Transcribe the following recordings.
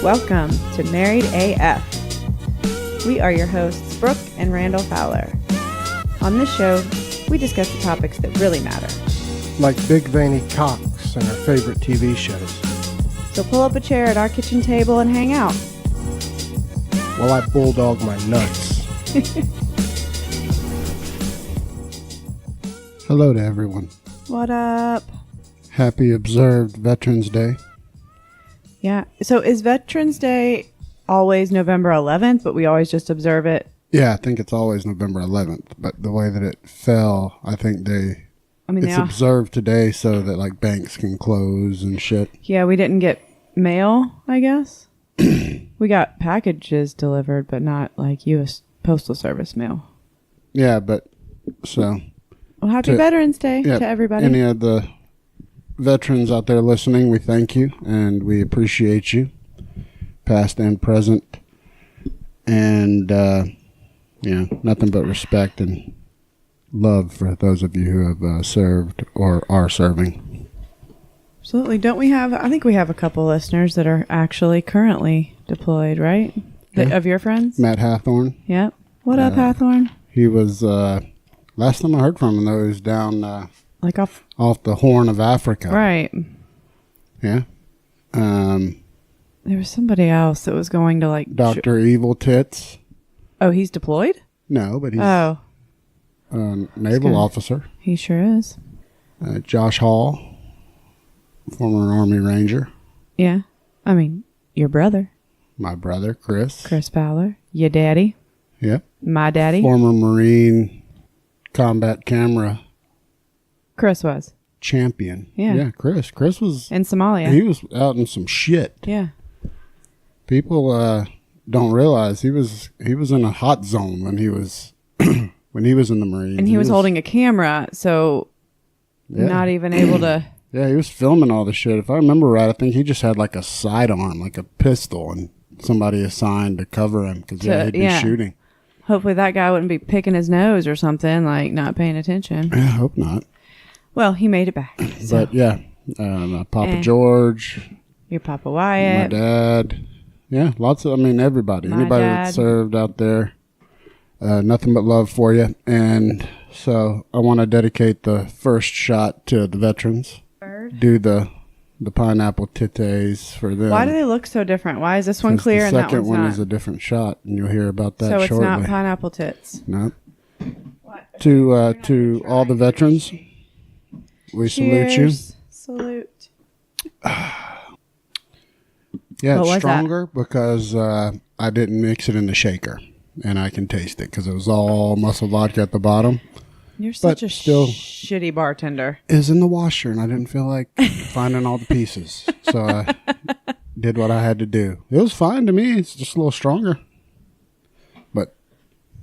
Welcome to Married AF. We are your hosts, Brooke and Randal Fowler. On this show, we discuss the topics that really matter. Like big veiny cocks and our favorite TV shows. So pull up a chair at our kitchen table and hang out. While I bulldog my nuts. Hello to everyone. What up? Happy observed Veterans Day. Yeah. So is Veterans Day always November 11th, but we always just observe it? Yeah, I think it's always November 11th, but the way that it fell, I think it's observed today so that like banks can close and shit. Yeah, we didn't get mail, I guess. We got packages delivered, but not like U.S. Postal Service mail. Yeah, but so... Well, happy Veterans Day to everybody. Any of the veterans out there listening, we thank you and we appreciate you, past and present. And, nothing but respect and love for those of you who have served or are serving. Absolutely. I think we have a couple listeners that are actually currently deployed, right? Yeah. Of your friends? Matt Hathorn. Yep. What up, Hathorn? He was, last time I heard from him, though, he was down off the Horn of Africa. Right. Yeah. There was somebody else that was going to like... Dr. Evil Tits. Oh, he's deployed? No, but he's a naval officer. He sure is. Josh Hall, former Army Ranger. Yeah. I mean, your brother. My brother, Chris. Chris Fowler. Your daddy. Yep. My daddy. Former Marine combat camera. Chris was. Champion. Yeah. Yeah, Chris. Chris was... In Somalia. He was out in some shit. Yeah. People don't realize he was in a hot zone when he was when he was in the Marines. And he was holding a camera, so not even able to... Yeah, he was filming all the shit. If I remember right, I think he just had like a sidearm, like a pistol, and somebody assigned to cover him because he'd be shooting. Hopefully that guy wouldn't be picking his nose or something, like not paying attention. I hope not. Well, he made it back. So. But yeah, Papa George. Your Papa Wyatt. My dad. Yeah, everybody. Anybody that served out there. Nothing but love for you. And so I want to dedicate the first shot to the veterans. Do the pineapple titties for them. Why do they look so different? Why is this one clear and that one's not? The second one is a different shot, and you'll hear about that shortly. So it's not pineapple tits? No. To all the veterans, we salute you. Salute. Yeah, it's stronger because I didn't mix it in the shaker, and I can taste it because it was all muscle vodka at the bottom. You're such a shitty bartender. It was in the washer, and I didn't feel like finding all the pieces, so I did what I had to do. It was fine to me. It's just a little stronger, but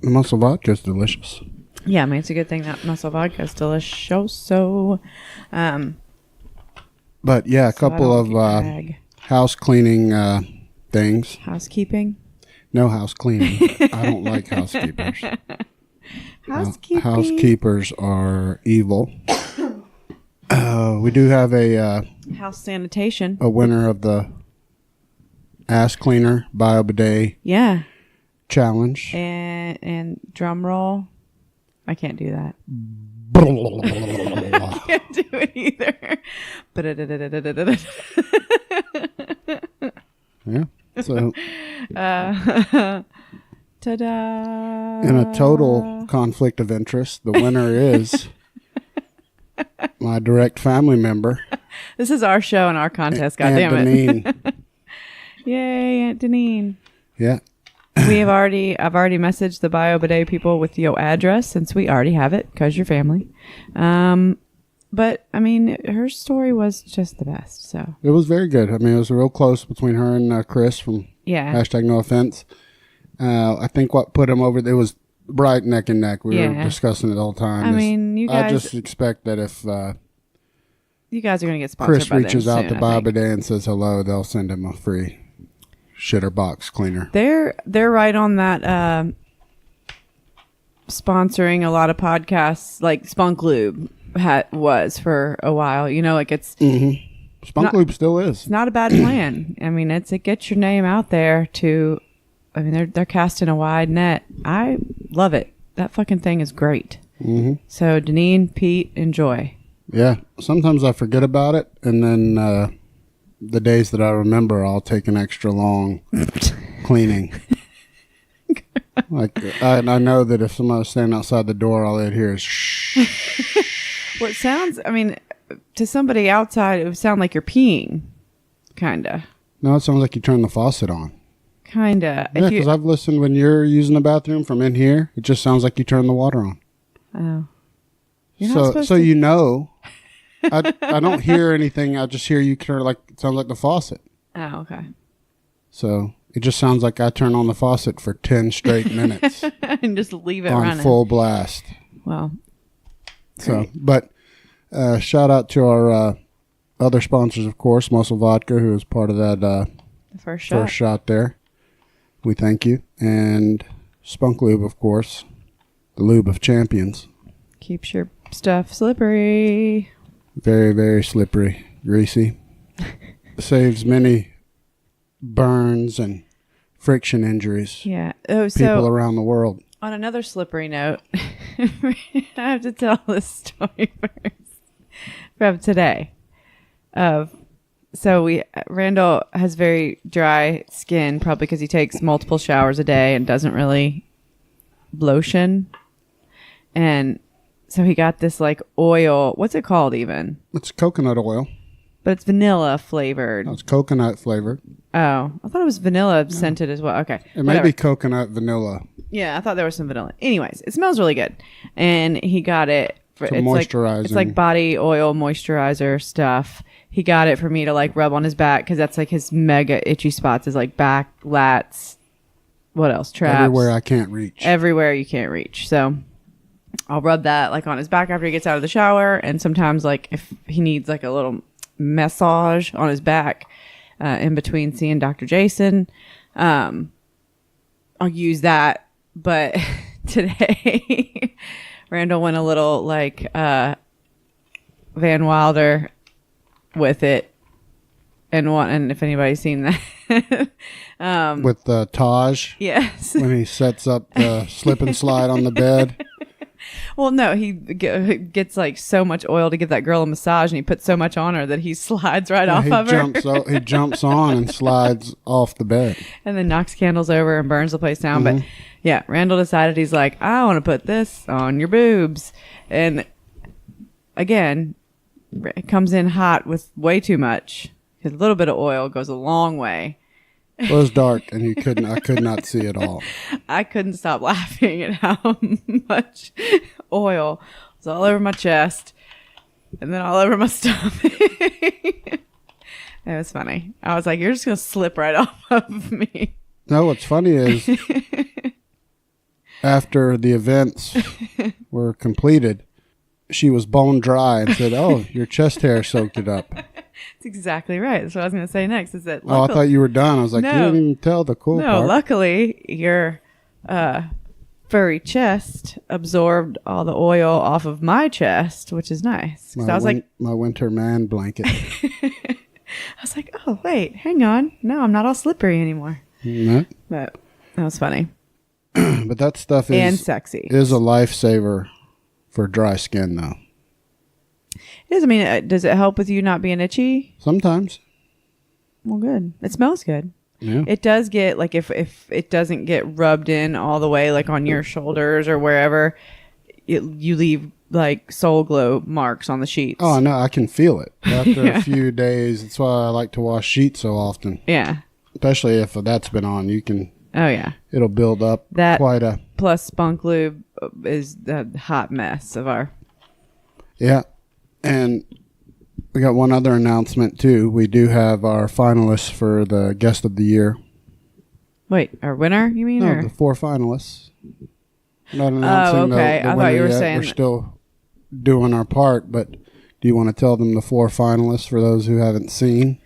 the muscle vodka is delicious. Yeah, I mean, it's a good thing that muscle vodka is delicious. So, but yeah, a couple of house cleaning things. Housekeeping? No house cleaning. I don't like housekeepers. Housekeepers are evil. We do have a house sanitation. A winner of the Ass Cleaner Bio Bidet Challenge. And drum roll. I can't do that. I can't do it either. Yeah. So, ta-da! In a total conflict of interest, the winner is my direct family member. This is our show and our contest. Goddammit! Yay, Aunt Deneen! Yeah. I've already messaged the Bio Bidet people with your address since we already have it because you're family. But I mean, her story was just the best. So it was very good. I mean, it was real close between her and Chris from #NoOffense. I think what put him over, it was right neck and neck. We were discussing it all the time. I mean, you guys. I just expect that if you guys are going to get sponsored Chris by reaches them out soon, to Bio Bidet and says hello, they'll send him a free shitter box cleaner. They're right on that sponsoring a lot of podcasts like Spunk Lube was for a while. You know, like it's Spunk Lube still is. It's not a bad plan. I mean, it gets your name out there they're casting a wide net. I love it. That fucking thing is great. Mm-hmm. So, Deneen, Pete, enjoy. Yeah. Sometimes I forget about it, and then the days that I remember, I'll take an extra long cleaning. Like, I know that if somebody's standing outside the door, all they'd hear is shh. Well, it sounds, I mean, to somebody outside, it would sound like you're peeing. Kinda. No, it sounds like you turn the faucet on. Kinda. Yeah, because I've listened when you're using the bathroom from in here, it just sounds like you turn the water on. Oh. You're not supposed So to... you know, I don't hear anything. I just hear you turn it sounds like the faucet. Oh, okay. So it just sounds like I turn on the faucet for 10 straight minutes. And just leave it on running. Full blast. Well. So, but shout out to our other sponsors, of course, Muscle Vodka, who is part of that The first shot there. We thank you. And Spunk Lube, of course, the lube of champions. Keeps your stuff slippery. Very, very slippery, greasy. Saves many burns and friction injuries. Yeah. Oh, so people around the world. On another slippery note, I have to tell this story first from today. So Randall has very dry skin, probably because he takes multiple showers a day and doesn't really lotion. And so he got this like oil. What's it called even? It's coconut oil. But it's vanilla flavored. No, it's coconut flavored. Oh, I thought it was vanilla scented as well. Okay. It may be coconut vanilla. Yeah, I thought there was some vanilla. Anyways, it smells really good. And he got it for it's moisturizing. It's like body oil moisturizer stuff. He got it for me to like rub on his back because that's like his mega itchy spots is like back, lats, what else? Traps. Everywhere I can't reach. Everywhere you can't reach. So I'll rub that like on his back after he gets out of the shower. And sometimes like if he needs like a little massage on his back in between seeing Dr. Jason, I'll use that. But today Randall went a little like Van Wilder with it, and if anybody's seen that, with the Taj, yes, when he sets up the slip and slide on the bed. Well, no, he gets like so much oil to give that girl a massage, and he puts so much on her that he slides right off of her. He jumps on and slides off the bed, and then knocks candles over and burns the place down. But yeah, Randall decided he's like, I want to put this on your boobs, and again, it comes in hot with way too much. A little bit of oil goes a long way. It was dark, and I could not see it all. I couldn't stop laughing at how much oil was all over my chest and then all over my stomach. It was funny. I was like, you're just going to slip right off of me. No, what's funny is after the events were completed, she was bone dry and said, oh, your chest hair soaked it up. That's exactly right. That's what I was going to say next. Is that I thought you were done. I was like, no, you didn't even tell the cool part. No, luckily your furry chest absorbed all the oil off of my chest, which is nice. I was like, my winter man blanket. I was like, oh, wait, hang on. No, I'm not all slippery anymore. No. But that was funny. But that stuff and sexy. Is a lifesaver for dry skin, though. It is. I mean, does it help with you not being itchy? Sometimes. Well, good. It smells good. Yeah. It does get, like, if it doesn't get rubbed in all the way, like on your shoulders or wherever, you leave, like, soul glow marks on the sheets. Oh, no, I can feel it after a few days. That's why I like to wash sheets so often. Yeah. Especially if that's been on. You can... Oh, yeah. It'll build up quite a... Plus Spunk Lube is the hot mess of our... Yeah. And we got one other announcement, too. We do have our finalists for the Guest of the Year. Wait, our winner, you mean? No, or? the 4 finalists. Not announcing okay. the I thought you were yet. saying... We're still doing our part, but do you want to tell them the 4 finalists for those who haven't seen?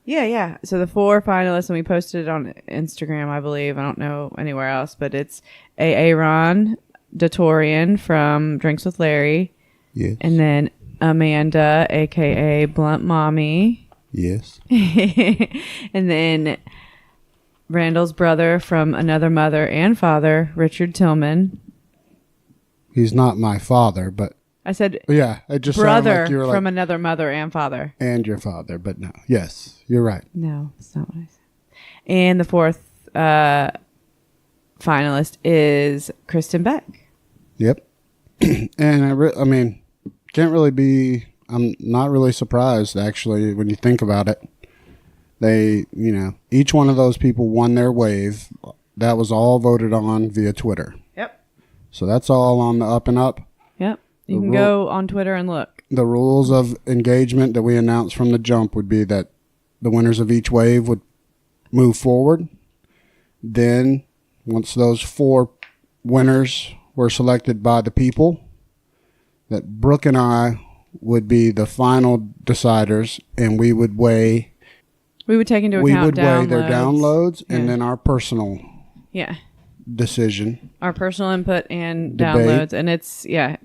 Yeah. So the 4 finalists, and we posted it on Instagram, I believe. I don't know anywhere else, but it's Aaron Datorian from Drinks with Larry. Yes. And then Amanda, a.k.a. Blunt Mommy. Yes. And then Randall's brother from another mother and father, Richard Tillman. He's not my father, but I said yeah, it just brother sounded like you were from like, another mother and father. and your father, but no. Yes, you're right. No, that's not what I said. And the fourth finalist is Kristen Beck. Yep. And I mean, can't really be. I'm not really surprised actually when you think about it. They, each one of those people won their wave. That was all voted on via Twitter. Yep. So that's all on the up and up. Yep. You can go on Twitter and look. The rules of engagement that we announced from the jump would be that the winners of each wave would move forward. Then, once those 4 winners were selected by the people, that Brooke and I would be the final deciders, and we would weigh. We would take into account we would weigh their downloads and then our personal decision. Our personal input and debate. Downloads. And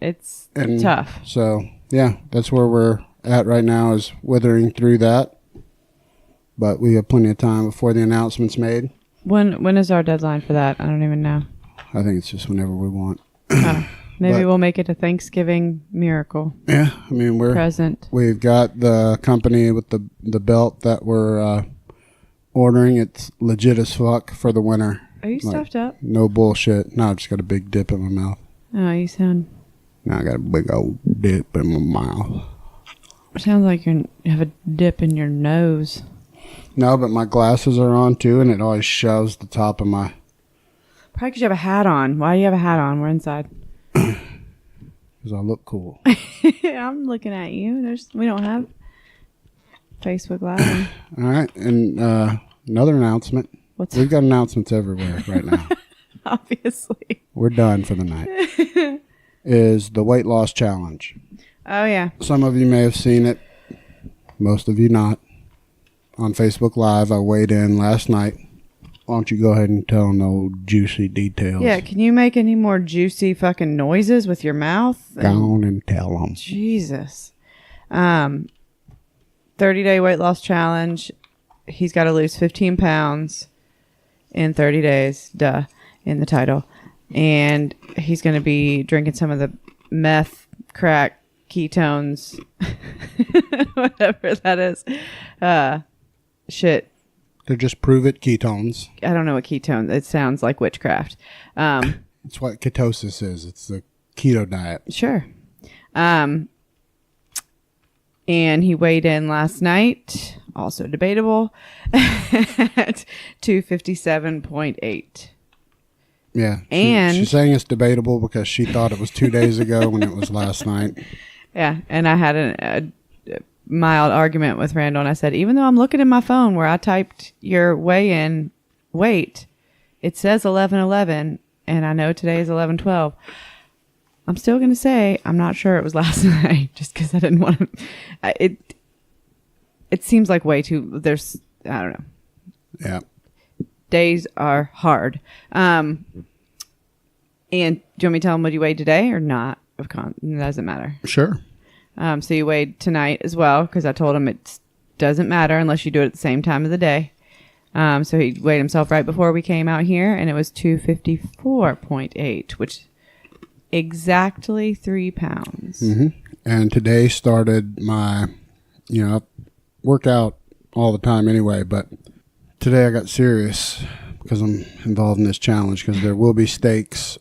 it's tough. So, that's where we're at right now, is withering through that. But we have plenty of time before the announcement's made. When is our deadline for that? I don't even know. I think it's just whenever we want. Maybe we'll make it a Thanksgiving miracle. Yeah, I mean, we've got the company with the belt that we're ordering. It's legit as fuck for the winter. Are you stuffed up? No bullshit. No, I just got a big dip in my mouth. Oh, you sound... No, I got a big old dip in my mouth. Sounds like you have a dip in your nose. No, but my glasses are on too, and it always shoves the top of my... Probably because you have a hat on. Why do you have a hat on? We're inside. Because I look cool. I'm looking at you. We don't have Facebook Live. All right, and another announcement. We've got announcements everywhere right now. Obviously. We're done for the night. Is the weight loss challenge. Oh, yeah. Some of you may have seen it. Most of you not. On Facebook Live, I weighed in last night. Why don't you go ahead and tell no juicy details? Yeah, can you make any more juicy fucking noises with your mouth? Go on and tell them. Jesus. 30-day weight loss challenge. He's got to lose 15 pounds in 30 days. Duh. In the title. And he's going to be drinking some of the meth, crack, ketones, whatever that is. Shit. To just prove it, ketones. I don't know what ketones. It sounds like witchcraft. It's what ketosis is. It's the keto diet. Sure. And he weighed in last night, also debatable, at 257.8. Yeah. And she's saying it's debatable because she thought it was 2 days ago when it was last night. Yeah. And I had a mild argument with Randall, and I said, even though I'm looking at my phone where I typed your weigh-in weight, it says 11:11, and I know today is 11:12. I'm still going to say I'm not sure it was last night, just because I didn't want to. It seems like way too. I don't know. Yeah. Days are hard. And do you want me to tell him what you weighed today or not? It doesn't matter. Sure. So you weighed tonight as well, because I told him it doesn't matter unless you do it at the same time of the day. So he weighed himself right before we came out here, and it was 254.8, which exactly 3 pounds. Mm-hmm. And today started my, I work out all the time anyway, but today I got serious because I'm involved in this challenge, because there will be stakes.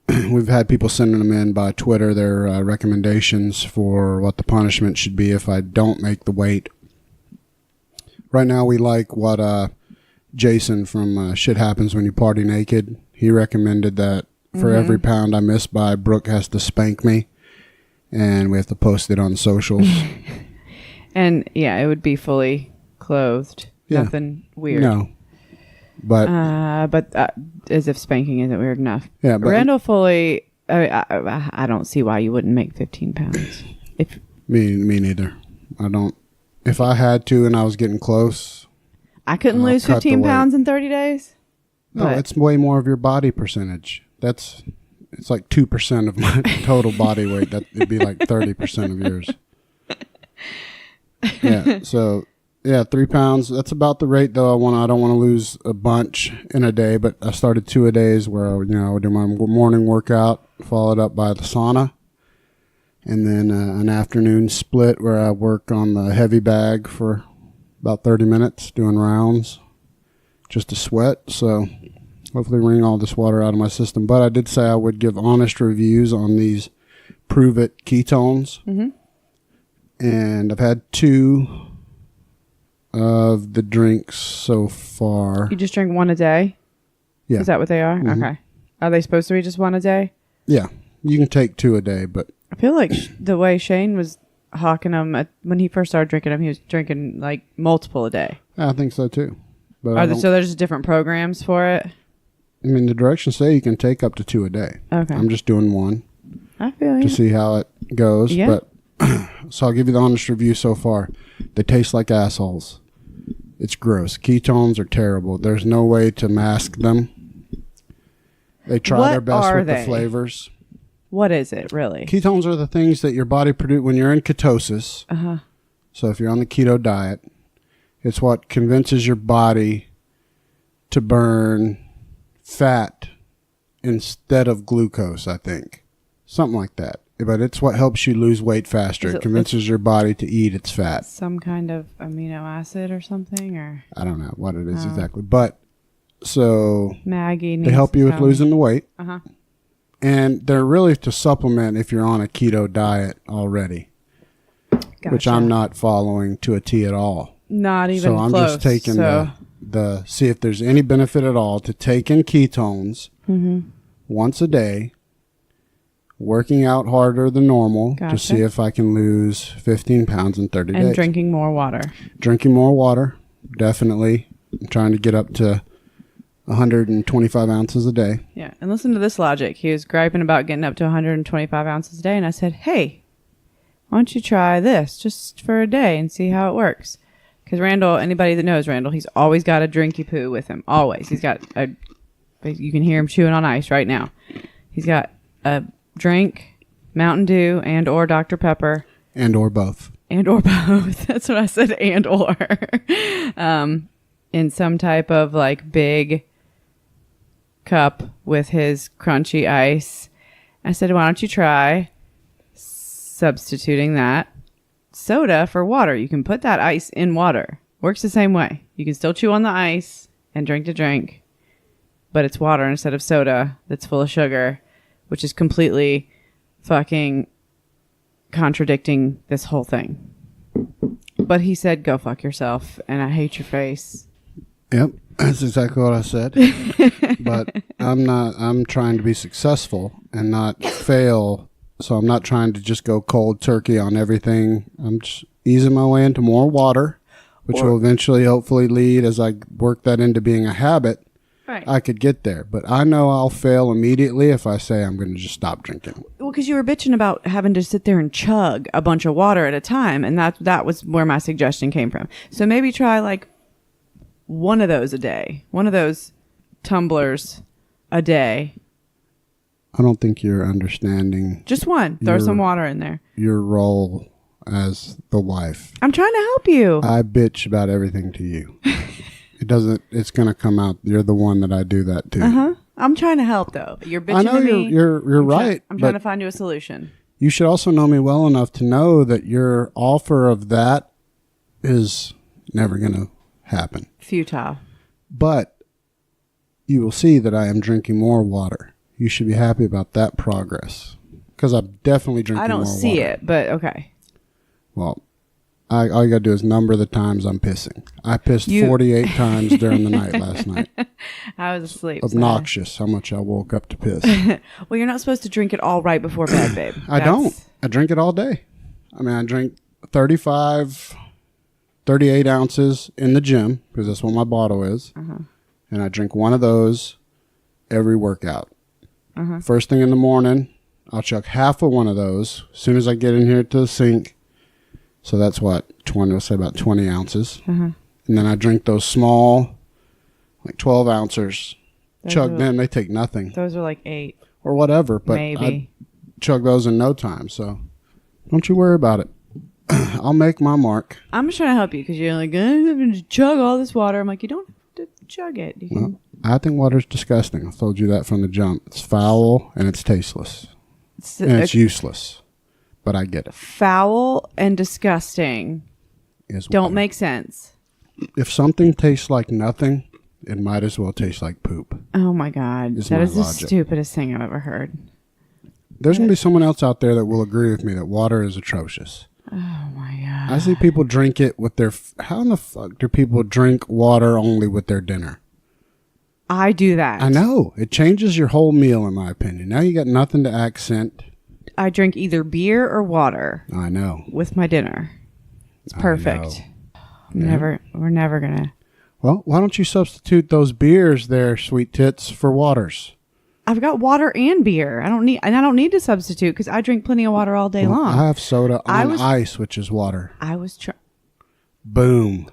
We've had people sending them in by Twitter, their recommendations for what the punishment should be if I don't make the weight. Right now we like what Jason from Shit Happens When You Party Naked, he recommended that for every pound I miss by, Brooke has to spank me, and we have to post it on socials. And yeah, it would be fully clothed. Yeah. Nothing weird. No. But as if spanking isn't weird enough. Yeah, but Randall fully, I don't see why you wouldn't make 15 pounds. Me neither. I don't. If I had to and I was getting close, I couldn't lose 15 pounds in 30 days. No, it's way more of your body percentage. It's like 2% of my total body weight. It'd be like 30% of yours. Yeah. So Yeah, 3 pounds. That's about the rate, though. I don't want to lose a bunch in a day, but I started 2 a days where I would do my morning workout, followed up by the sauna, and then an afternoon split where I work on the heavy bag for about 30 minutes doing rounds just to sweat. So hopefully wring all this water out of my system. But I did say I would give honest reviews on these Prove It ketones. Mm-hmm. And I've had 2 of the drinks so far. You just drink 1 a day? Yeah. Is that what they are? Mm-hmm. Okay. Are they supposed to be just 1 a day? Yeah. You can take 2 a day, but... I feel like the way Shane was hawking them, when he first started drinking them, he was drinking like multiple a day. I think so too. But So there's just different programs for it? I mean, the directions say you can take up to 2 a day. Okay. I'm just doing 1 I feel you. to see how it goes. Yeah. But so I'll give you the honest review so far. They taste like assholes. It's gross. Ketones are terrible. There's no way to mask them. They try their best with the flavors. What is it, really? Ketones are the things that your body produces when you're in ketosis. Uh-huh. So if you're on the keto diet, it's what convinces your body to burn fat instead of glucose, I think. Something like that. But it's what helps you lose weight faster. It convinces your body to eat its fat. Some kind of amino acid or something? Or I don't know what it is exactly. But, so Maggie they help you with losing the weight. Uh-huh. And they're really to supplement if you're on a keto diet already. Gotcha. Which I'm not following to a T at all. Not even close. So I'm just taking the see if there's any benefit at all to taking ketones once a day, working out harder than normal to see if I can lose 15 pounds in 30 days. And drinking more water. Drinking more water, definitely. I'm trying to get up to 125 ounces a day. Yeah, and listen to this logic. He was griping about getting up to 125 ounces a day, and I said, hey, why don't you try this just for a day and see how it works? Because Randall, anybody that knows Randall, he's always got a drinky poo with him. Always. He's got you can hear him chewing on ice right now. He's got a drink, Mountain Dew, and or Dr. Pepper. And or both. And or both. That's what I said, and or. In some type of like big cup with his crunchy ice. I said, why don't you try substituting that soda for water? You can put that ice in water. Works the same way. You can still chew on the ice and drink the drink, but it's water instead of soda that's full of sugar, which is completely fucking contradicting this whole thing. But he said, go fuck yourself, and I hate your face. Yep, that's exactly what I said. But I'm trying to be successful and not fail. So I'm not trying to just go cold turkey on everything. I'm just easing my way into more water, which will eventually hopefully lead, as I work that into being a habit, Right. I could get there. But I know I'll fail immediately if I say I'm going to just stop drinking. Well, because you were bitching about having to sit there and chug a bunch of water at a time, and that was where my suggestion came from. So maybe try like one of those a day, one of those tumblers a day. I don't think you're understanding. Just one. Throw some water in there. Your role as the wife. I'm trying to help you. I bitch about everything to you. It's going to come out. You're the one that I do that to. Uh-huh. I'm trying to help, though. You're bitching I know to me. you're right. I'm trying to find you a solution. You should also know me well enough to know that your offer of that is never going to happen. Futile. But you will see that I am drinking more water. You should be happy about that progress. Because I'm definitely drinking more water. I don't see it, but okay. Well, all you got to do is number the times I'm pissing. I pissed 48 times during the night last night. I was asleep. Obnoxious how much I woke up to piss. Well, you're not supposed to drink it all right before bed, babe. I don't. I drink it all day. I mean, I drink 38 ounces in the gym, because that's what my bottle is. Uh-huh. And I drink one of those every workout. Uh-huh. First thing in the morning, I'll chuck half of one of those as soon as I get in here to the sink. So that's what, let's say about 20 ounces. Uh-huh. And then I drink those small, like 12 ounces. Chug them, they take nothing. Those are like 8. Or whatever, but maybe. I chug those in no time. So don't you worry about it. I'll make my mark. I'm just trying to help you because you're like, I'm going to chug all this water. I'm like, you don't have to chug it. You can... Well, I think water's disgusting. I've told you that from the jump. It's foul and it's tasteless. And it's useless. But I get it. Foul and disgusting don't make sense. If something tastes like nothing, it might as well taste like poop. Oh my God. That is the stupidest thing I've ever heard. There's going to be someone else out there that will agree with me that water is atrocious. Oh my God. I see people drink it with their... How in the fuck do people drink water only with their dinner? I do that. I know. It changes your whole meal, in my opinion. Now you got nothing to accent. I drink either beer or water. I know. With my dinner. It's perfect. We're never going to... Well, why don't you substitute those beers there, sweet tits, for waters? I've got water and beer. I don't need to substitute because I drink plenty of water all day long. I have soda on ice, which is water. Boom.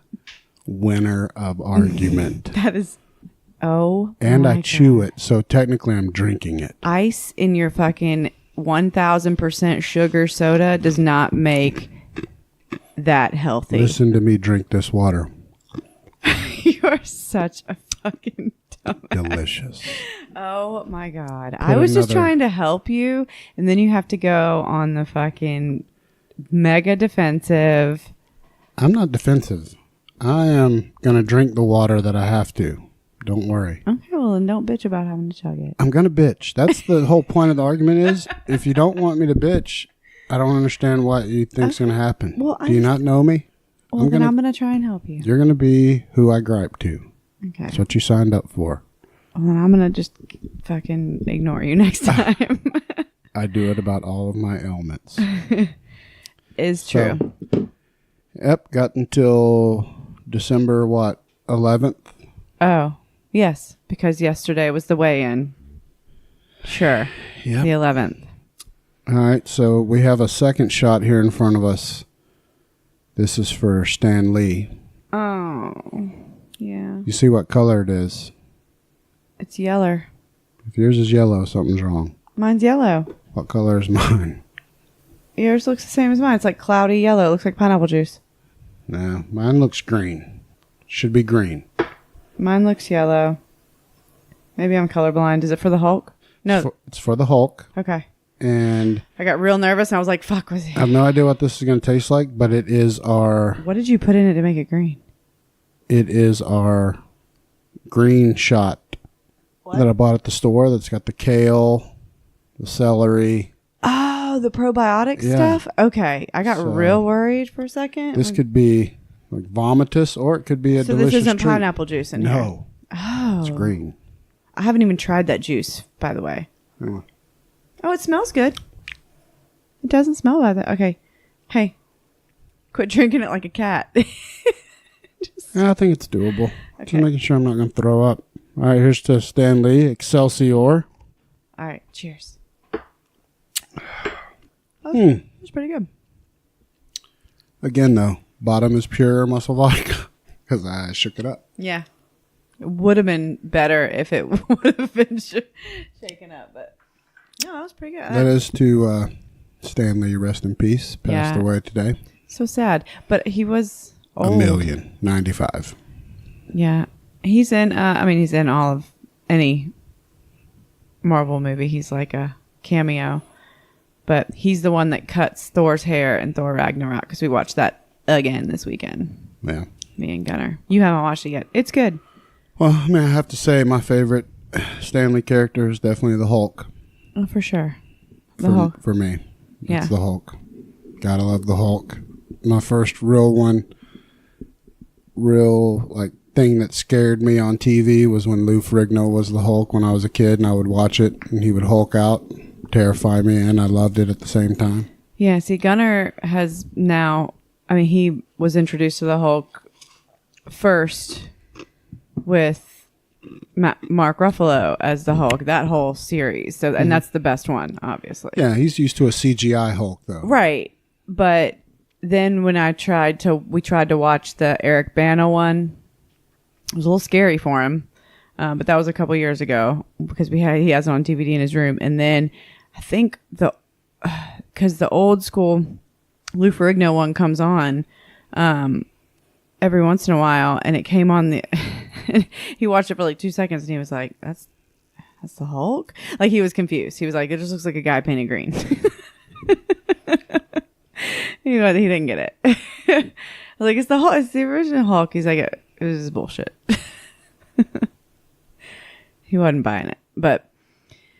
Winner of argument. That is... Oh, and I chew it, so technically I'm drinking it. Ice in your fucking 1,000% sugar soda does not make that healthy. Listen to me drink this water. You are such a fucking dumbass. Delicious. Oh my God. I was just trying to help you, and then you have to go on the fucking mega defensive. I'm not defensive. I am going to drink the water that I have to. Don't worry. Okay, well, then don't bitch about having to chug it. I'm going to bitch. That's the whole point of the argument is, if you don't want me to bitch, I don't understand what you think's going to happen. Well, Do you not know me? Well, then I'm going to try and help you. You're going to be who I gripe to. Okay. That's what you signed up for. Well, then I'm going to just fucking ignore you next time. I do it about all of my ailments. It's true. Yep, got until December, 11th? Oh. Yes, because yesterday was the weigh-in. Sure. Yep. The 11th. All right, so we have a second shot here in front of us. This is for Stan Lee. Oh, yeah. You see what color it is? It's yellow. If yours is yellow, something's wrong. Mine's yellow. What color is mine? Yours looks the same as mine. It's like cloudy yellow. It looks like pineapple juice. No, mine looks green. Should be green. Mine looks yellow. Maybe I'm colorblind. Is it for the Hulk? No. It's for the Hulk. Okay. And I got real nervous and I was like, fuck, was it? I have no idea what this is going to taste like, but it is our... What did you put in it to make it green? It is our green shot that I bought at the store that's got the kale, the celery. Oh, the probiotic stuff? Okay. I got real worried for a second. This could be like vomitous, or it could be a delicious treat. So this isn't pineapple juice in here? No. Oh. It's green. I haven't even tried that juice, by the way. Oh, it smells good. It doesn't smell like that. Okay. Hey, quit drinking it like a cat. I think it's doable. Okay. Just making sure I'm not going to throw up. All right, here's to Stan Lee. Excelsior. All right, cheers. That was pretty good. Again, though, bottom is pure muscle vodka because I shook it up. Yeah. It would have been better if it would have been shaken up, but no, that was pretty good. That is to Stan Lee, rest in peace. Passed away today. So sad, but he was old. 95. Yeah, he's in. He's in all of any Marvel movie. He's like a cameo, but he's the one that cuts Thor's hair in Thor Ragnarok because we watched that again this weekend. Yeah, me and Gunnar. You haven't watched it yet. It's good. Well, I mean, I have to say my favorite Stan Lee character is definitely the Hulk. Oh, for sure. The Hulk. For me. It's the Hulk. Gotta love the Hulk. My first real thing that scared me on TV was when Lou Ferrigno was the Hulk when I was a kid, and I would watch it and he would Hulk out, terrify me, and I loved it at the same time. Yeah, see, Gunnar has now, he was introduced to the Hulk first with Mark Ruffalo as the Hulk, that whole series. So, and that's the best one, obviously. Yeah, he's used to a CGI Hulk, though. Right. But then when we tried to watch the Eric Bana one, it was a little scary for him. But that was a couple years ago because he has it on DVD in his room. And then I think because the old school Lou Ferrigno one comes on every once in a while, and it came on the. He watched it for like 2 seconds, and he was like, "That's the Hulk." Like he was confused. He was like, "It just looks like a guy painted green." He didn't get it. Like, it's the Hulk. It's the original Hulk. He's like, it was just bullshit. He wasn't buying it, but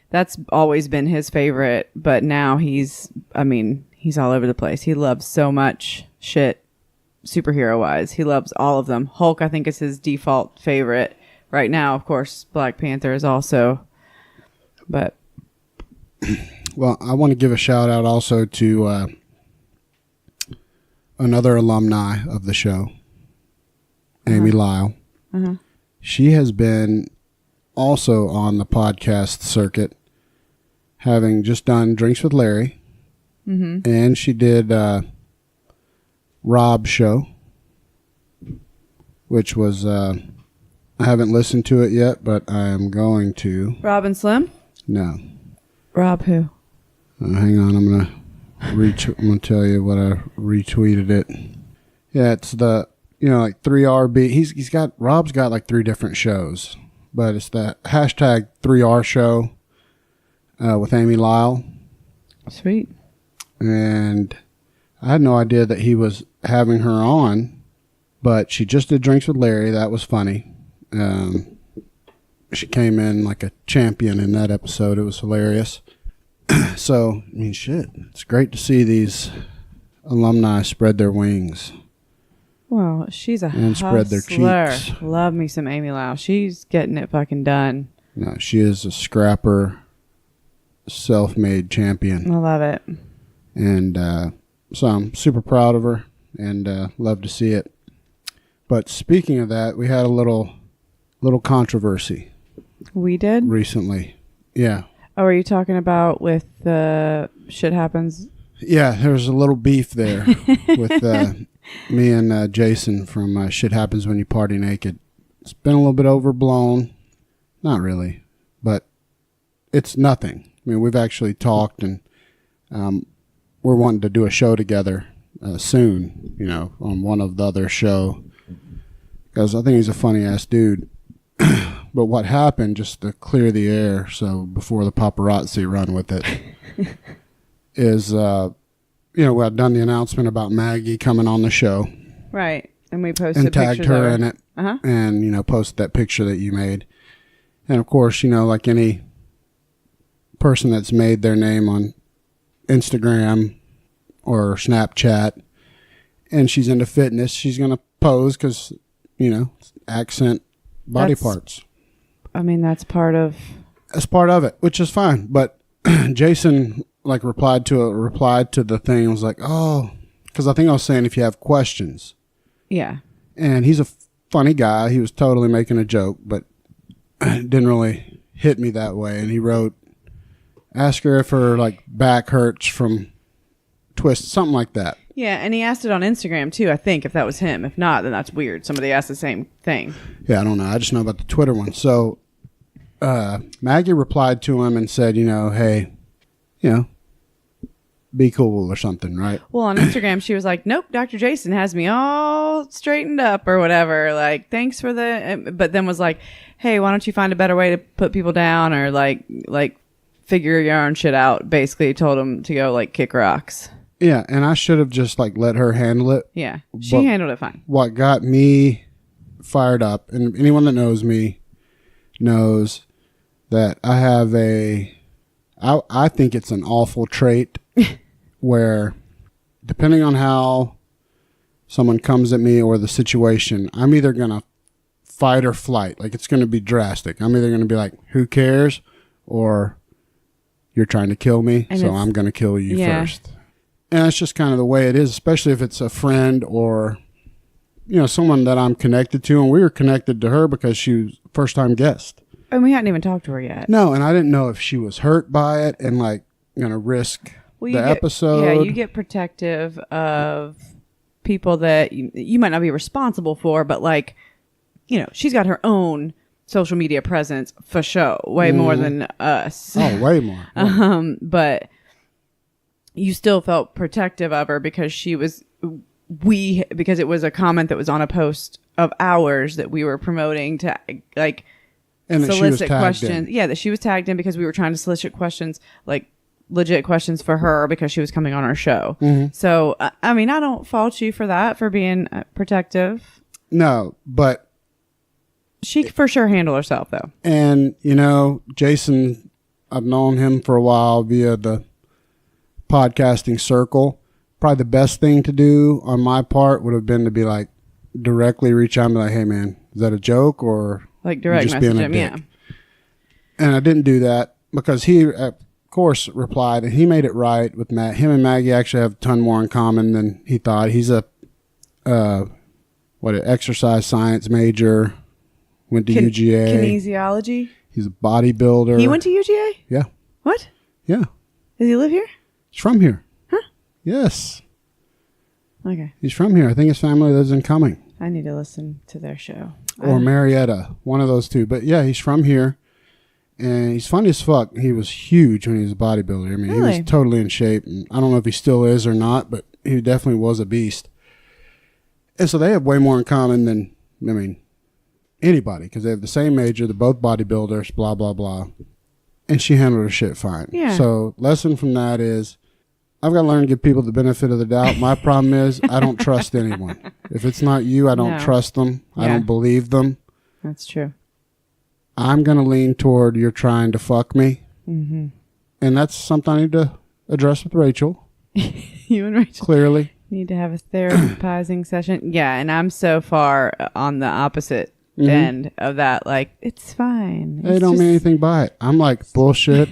that's always been his favorite. But now he's all over the place. He loves so much shit, superhero wise. He loves all of them. Hulk, I think, is his default favorite right now. Of course, Black Panther is also, but. Well, I want to give a shout out also to another alumni of the show, Amy Lyle. Uh-huh. She has been also on the podcast circuit, having just done Drinks with Larry. Mm-hmm. And she did Rob's show, which was, I haven't listened to it yet, but I am going to. Rob and Slim? No. Rob who? Hang on, I'm gonna tell you what I retweeted it. Yeah, it's the like 3RB. Rob's got like 3 different shows, but it's the hashtag 3R show with Amy Lyle. Sweet. And I had no idea that he was having her on, but she just did Drinks with Larry. That was funny. She came in like a champion in that episode. It was hilarious. So, I mean, shit. It's great to see these alumni spread their wings. Well, she's a and hustler. Spread their cheeks. Love me some Amy Lyle. She's getting it fucking done. No, she is a scrapper, self-made champion. I love it. And so I'm super proud of her and love to see it. But speaking of that, we had a little controversy. We did? Recently. Yeah. Oh, are you talking about with the Shit Happens? Yeah, there's a little beef there with me and Jason from Shit Happens When You Party Naked. It's been a little bit overblown. Not really, but it's nothing. I mean, we've actually talked, and we're wanting to do a show together soon, on one of the other show, because I think he's a funny-ass dude. But what happened, just to clear the air, so before the paparazzi run with it, is, we had done the announcement about Maggie coming on the show. Right. And we posted and tagged her in it. Uh-huh. And, posted that picture that you made. And, of course, like any person that's made their name on Instagram or Snapchat, and she's into fitness, she's going to pose because, accent body parts. I mean, that's part of it, which is fine. But Jason replied to the thing and was like, oh, because I think I was saying if you have questions. Yeah. And he's a funny guy. He was totally making a joke, but it didn't really hit me that way. And he wrote, ask her if her back hurts from twists, something like that. Yeah, and he asked it on Instagram too, I think, if that was him. If not, then that's weird. Somebody asked the same thing. Yeah, I don't know. I just know about the Twitter one. So Maggie replied to him and said, hey, be cool or something, right? Well, on Instagram, she was like, nope, Dr. Jason has me all straightened up or whatever. Thanks for but then was like, hey, why don't you find a better way to put people down or figure your own shit out. Basically told him to go kick rocks. Yeah, and I should have just let her handle it. Yeah, she handled it fine. What got me fired up, and anyone that knows me knows that I have I think it's an awful trait where depending on how someone comes at me or the situation, I'm either going to fight or flight. It's going to be drastic. I'm either going to be like, who cares? Or you're trying to kill me, so I'm going to kill you first. And it's just kind of the way it is, especially if it's a friend or, someone that I'm connected to. And we were connected to her because she was a first-time guest. And we hadn't even talked to her yet. No, and I didn't know if she was hurt by it and, going to risk the episode. Yeah, you get protective of people that you might not be responsible for, but, she's got her own social media presence for sure, way more than us. Oh, way more. But you still felt protective of her because because it was a comment that was on a post of ours that we were promoting to like and solicit questions. Yeah, that she was tagged in because we were trying to solicit questions, like legit questions for her because she was coming on our show. So, I mean, I don't fault you for that, for being protective. No, but she for sure handle herself though. And, you know, Jason, I've known him for a while via the podcasting circle. Probably the best thing to do on my part would have been to be like, directly reach out and be like, hey man, is that a joke or like direct message him? Yeah. And I didn't do that because he, of course, replied, and he made it right with Matt. Him and Maggie actually have a ton more in common than he thought. He's a exercise science major, went to UGA. Kinesiology. He's a bodybuilder. He went to UGA? Yeah. What? Yeah. Does he live here? He's from here. Huh? Yes. Okay. He's from here. I think his family lives in Cumming. I need to listen to their show. Or Marietta. One of those two. But yeah, he's from here. And he's funny as fuck. He was huge when he was a bodybuilder. I mean, really? He was totally in shape. And I don't know if he still is or not, but he definitely was a beast. And so they have way more in common than, I mean, anybody. Because they have the same major. They're both bodybuilders, blah, blah, blah. And she handled her shit fine. Yeah. So lesson from that is, I've got to learn to give people the benefit of the doubt. My problem is I don't trust anyone. If it's not you, I don't trust them. Yeah. I don't believe them. That's true. I'm going to lean toward you're trying to fuck me. Mm-hmm. And that's something I need to address with Rachel. You and Rachel clearly need to have a therapizing session. Yeah, and I'm so far on the opposite end of that. Like, it's fine. They don't mean anything by it. I'm like, bullshit.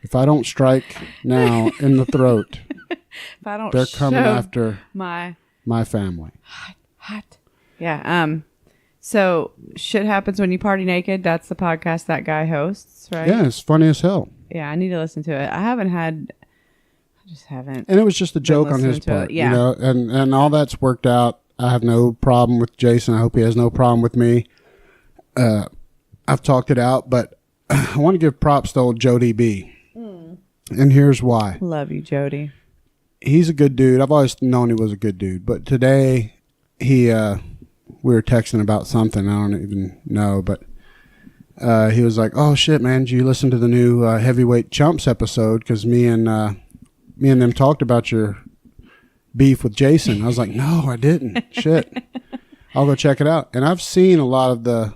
If I don't strike now in the throat, if I don't, they're coming after my family. Hot. Yeah. So shit happens when you party naked. That's the podcast that guy hosts, right? Yeah, it's funny as hell. Yeah, I need to listen to it. I just haven't. And it was just a joke on his part. Yeah. You know, and all that's worked out. I have no problem with Jason. I hope he has no problem with me. I've talked it out, but I want to give props to old Jodie B. And here's why. Love you, Jody. He's a good dude. I've always known he was a good dude. But today, we were texting about something. I don't even know. But he was like, oh, shit, man. Did you listen to the new Heavyweight Chumps episode? Because me and them talked about your beef with Jason. I was like, no, I didn't. Shit. I'll go check it out. And I've seen a lot of the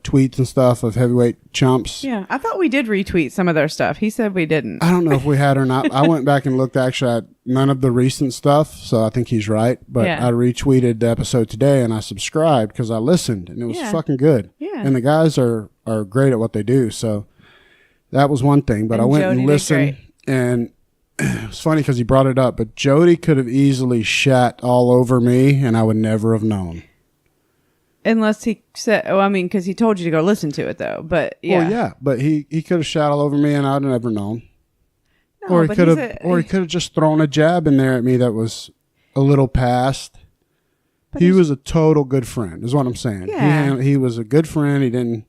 tweets and stuff of Heavyweight Chumps. Yeah, I thought we did retweet some of their stuff. He said we didn't. I don't know if we had or not. I went back and looked actually at none of the recent stuff, so I think he's right. But yeah. I retweeted the episode today and I subscribed because I listened and it was fucking good. Yeah. And the guys are great at what they do, so that was one thing. But I went and listened, and it's funny because he brought it up, but Jody could have easily shat all over me and I would never have known. Unless he said, because he told you to go listen to it, though. But yeah, well, yeah, but he could have shot all over me, and I'd never known. No, or he could have just thrown a jab in there at me that was a little past. But he was a total good friend, is what I'm saying. Yeah. He was a good friend. He didn't,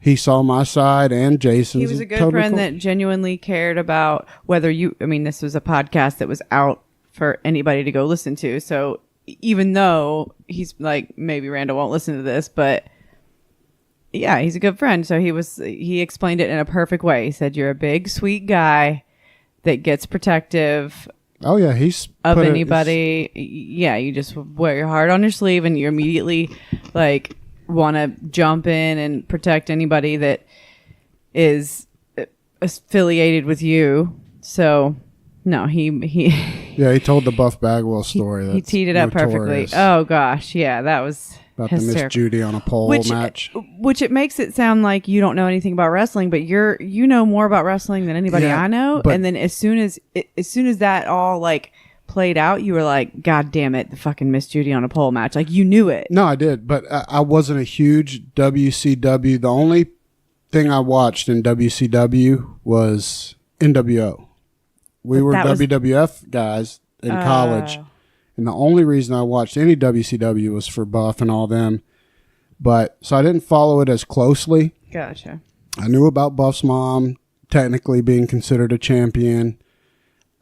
he saw my side and Jason's. He was a good friend that genuinely cared about whether this was a podcast that was out for anybody to go listen to, so. Even though he's like, maybe Randall won't listen to this, but yeah, he's a good friend. So he explained it in a perfect way. He said, you're a big, sweet guy that gets protective. Oh yeah. He's of anybody. Yeah. You just wear your heart on your sleeve and you immediately like want to jump in and protect anybody that is affiliated with you. So no, yeah, he told the Buff Bagwell story. He teed it up perfectly. Oh gosh, yeah, that was about the Miss Judy on a pole match. Which it makes it sound like you don't know anything about wrestling, but you know more about wrestling than anybody I know. And then as soon as that all like played out, you were like, God damn it, the fucking Miss Judy on a pole match. Like you knew it. No, I did, but I wasn't a huge WCW. The only thing I watched in WCW was NWO. We were WWF guys in college, and the only reason I watched any WCW was for Buff and all them. But so I didn't follow it as closely. Gotcha. I knew about Buff's mom, technically being considered a champion.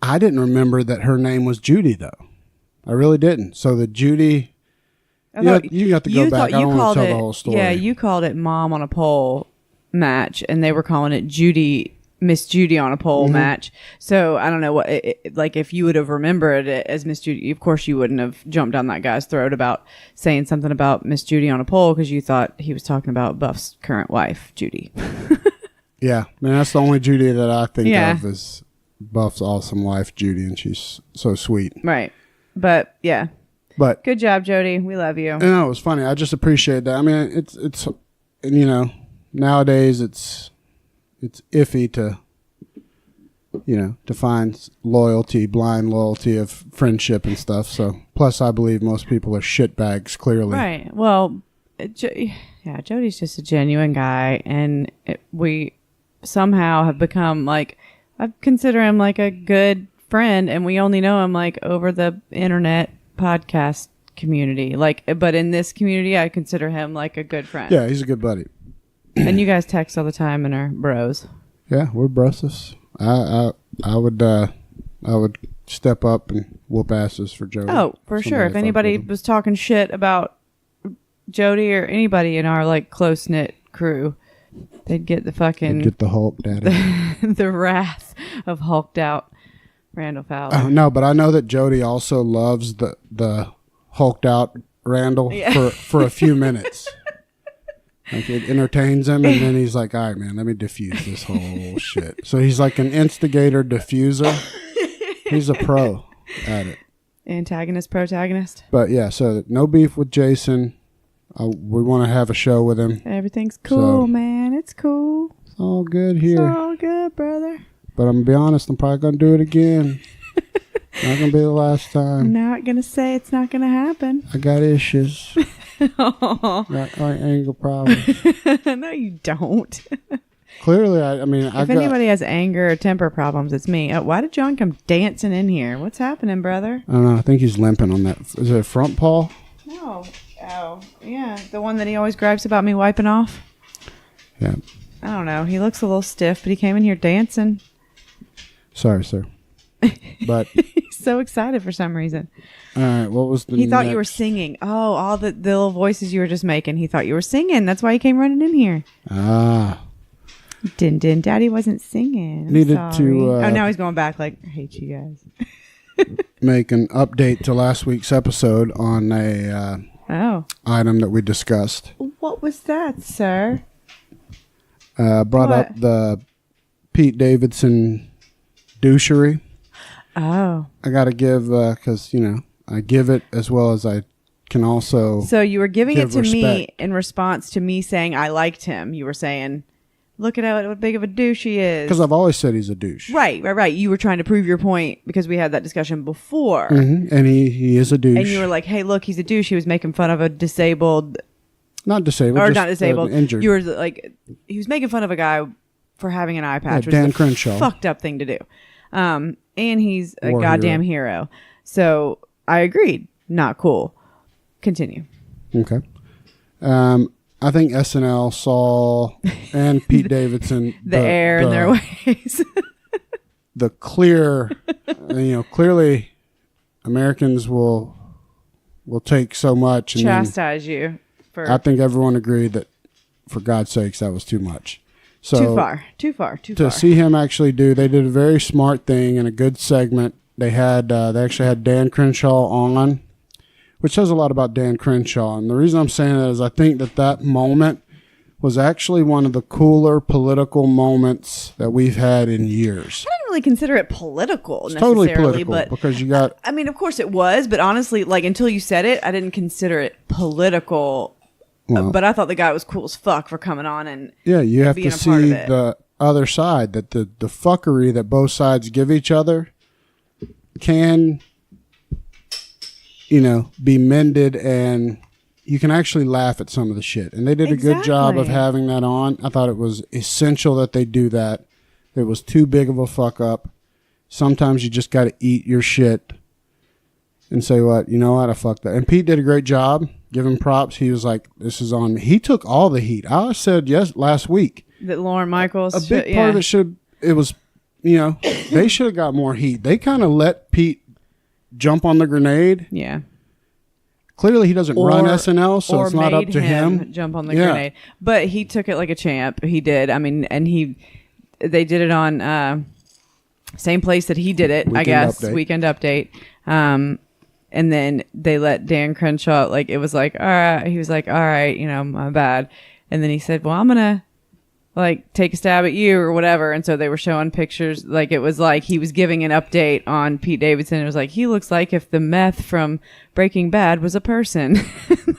I didn't remember that her name was Judy, though. I really didn't. So the Judy, you have to go back. I don't want to tell the whole story. Yeah, you called it Mom on a Pole match, and they were calling it Miss Judy on a Pole match. So I don't know what, like if you would have remembered it as Miss Judy, of course you wouldn't have jumped down that guy's throat about saying something about Miss Judy on a Pole because you thought he was talking about Buff's current wife, Judy. Yeah, man, that's the only Judy that I think of is Buff's awesome wife, Judy, and she's so sweet. Right. But yeah. But good job, Jody. We love you. No, it was funny. I just appreciate that. I mean, it's you know, nowadays it's iffy to, you know, to find loyalty, blind loyalty of friendship and stuff. So plus I believe most people are shitbags, clearly. Right. Well, Jody's just a genuine guy, and we somehow have become like, I consider him like a good friend, and we only know him like over the internet podcast community. Like, but in this community, I consider him like a good friend. Yeah, he's a good buddy. And you guys text all the time and are bros. Yeah, we're brosis. I would step up and whoop asses for Jody. Oh, for sure. If anybody was talking shit about Jody or anybody in our like close knit crew, they'd get the Hulk daddy. the wrath of hulked out Randall Fowler. No, but I know that Jody also loves the hulked out Randall for a few minutes. Like it entertains him, and then he's like, all right, man, let me diffuse this whole shit. So he's like an instigator diffuser. He's a pro at it. Antagonist, protagonist. But yeah, so no beef with Jason. We want to have a show with him. Everything's cool, man. It's cool. It's all good here. It's all good, brother. But I'm going to be honest, I'm probably going to do it again. Not going to be the last time. I'm not going to say it's not going to happen. I got issues. Got anger problems. No, you don't. Clearly, I mean, if anybody has anger or temper problems, it's me. Why did John come dancing in here? What's happening, brother? I don't know. I think he's limping on that. Is it a front paw? No. Oh, yeah. The one that he always gripes about me wiping off? Yeah. I don't know. He looks a little stiff, but he came in here dancing. Sorry, sir. But he's so excited for some reason. All right, what was the He thought you were singing. Oh, all the little voices you were just making. He thought you were singing. That's why he came running in here. Ah. Din Daddy wasn't singing. Needed sorry. to oh, now he's going back like, I hate you guys. Make an update to last week's episode on a item that we discussed. What was that, sir? Brought up the Pete Davidson douchery. Oh. I got to give, because, you know, I give it as well as I can also. So you were giving it to respect. me in response to me saying I liked him. You were saying, look at how big of a douche he is. Because I've always said he's a douche. Right. You were trying to prove your point because we had that discussion before. Mm-hmm. And he is a douche. And you were like, hey, look, he's a douche. He was making fun of a disabled. Not disabled. Or just, not disabled. Injured. You were like, he was making fun of a guy for having an eye patch. Yeah, Dan Crenshaw. Fucked up thing to do. And he's a goddamn hero. So I agreed. Not cool. Continue. Okay. I think SNL saw and Pete Davidson the air in their ways. The clear, clearly Americans will take so much and chastise you. I think everyone agreed that, for God's sakes, that was too much. So Too far. To see him actually they did a very smart thing and a good segment. They actually had Dan Crenshaw on, which says a lot about Dan Crenshaw. And the reason I'm saying that is I think that moment was actually one of the cooler political moments that we've had in years. I didn't really consider it political it's necessarily. Totally political, but because you got... I mean, of course it was, but honestly, like until you said it, I didn't consider it political. Well, but I thought the guy was cool as fuck for coming on and you have to see the other side, that the fuckery that both sides give each other can, be mended, and you can actually laugh at some of the shit. And they did a good job of having that on. I thought it was essential that they do that. It was too big of a fuck up. Sometimes you just got to eat your shit and say, what, I fucked that. And Pete did a great job. Give him props. He was like, this is on me. He took all the heat. I said last week that Lorne Michaels a big part of it should it was, they should have got more heat. They kind of let Pete jump on the grenade. Yeah. Clearly, he doesn't run SNL, so it's not up to him. Jump on the grenade, but he took it like a champ. He did. I mean, and they did it on same place that he did it. Weekend Update. And then they let Dan Crenshaw. Like it was like, all right. He was like, all right, my bad. And then he said, well, I'm gonna like take a stab at you or whatever. And so they were showing pictures. Like it was like he was giving an update on Pete Davidson. It was like he looks like if the meth from Breaking Bad was a person.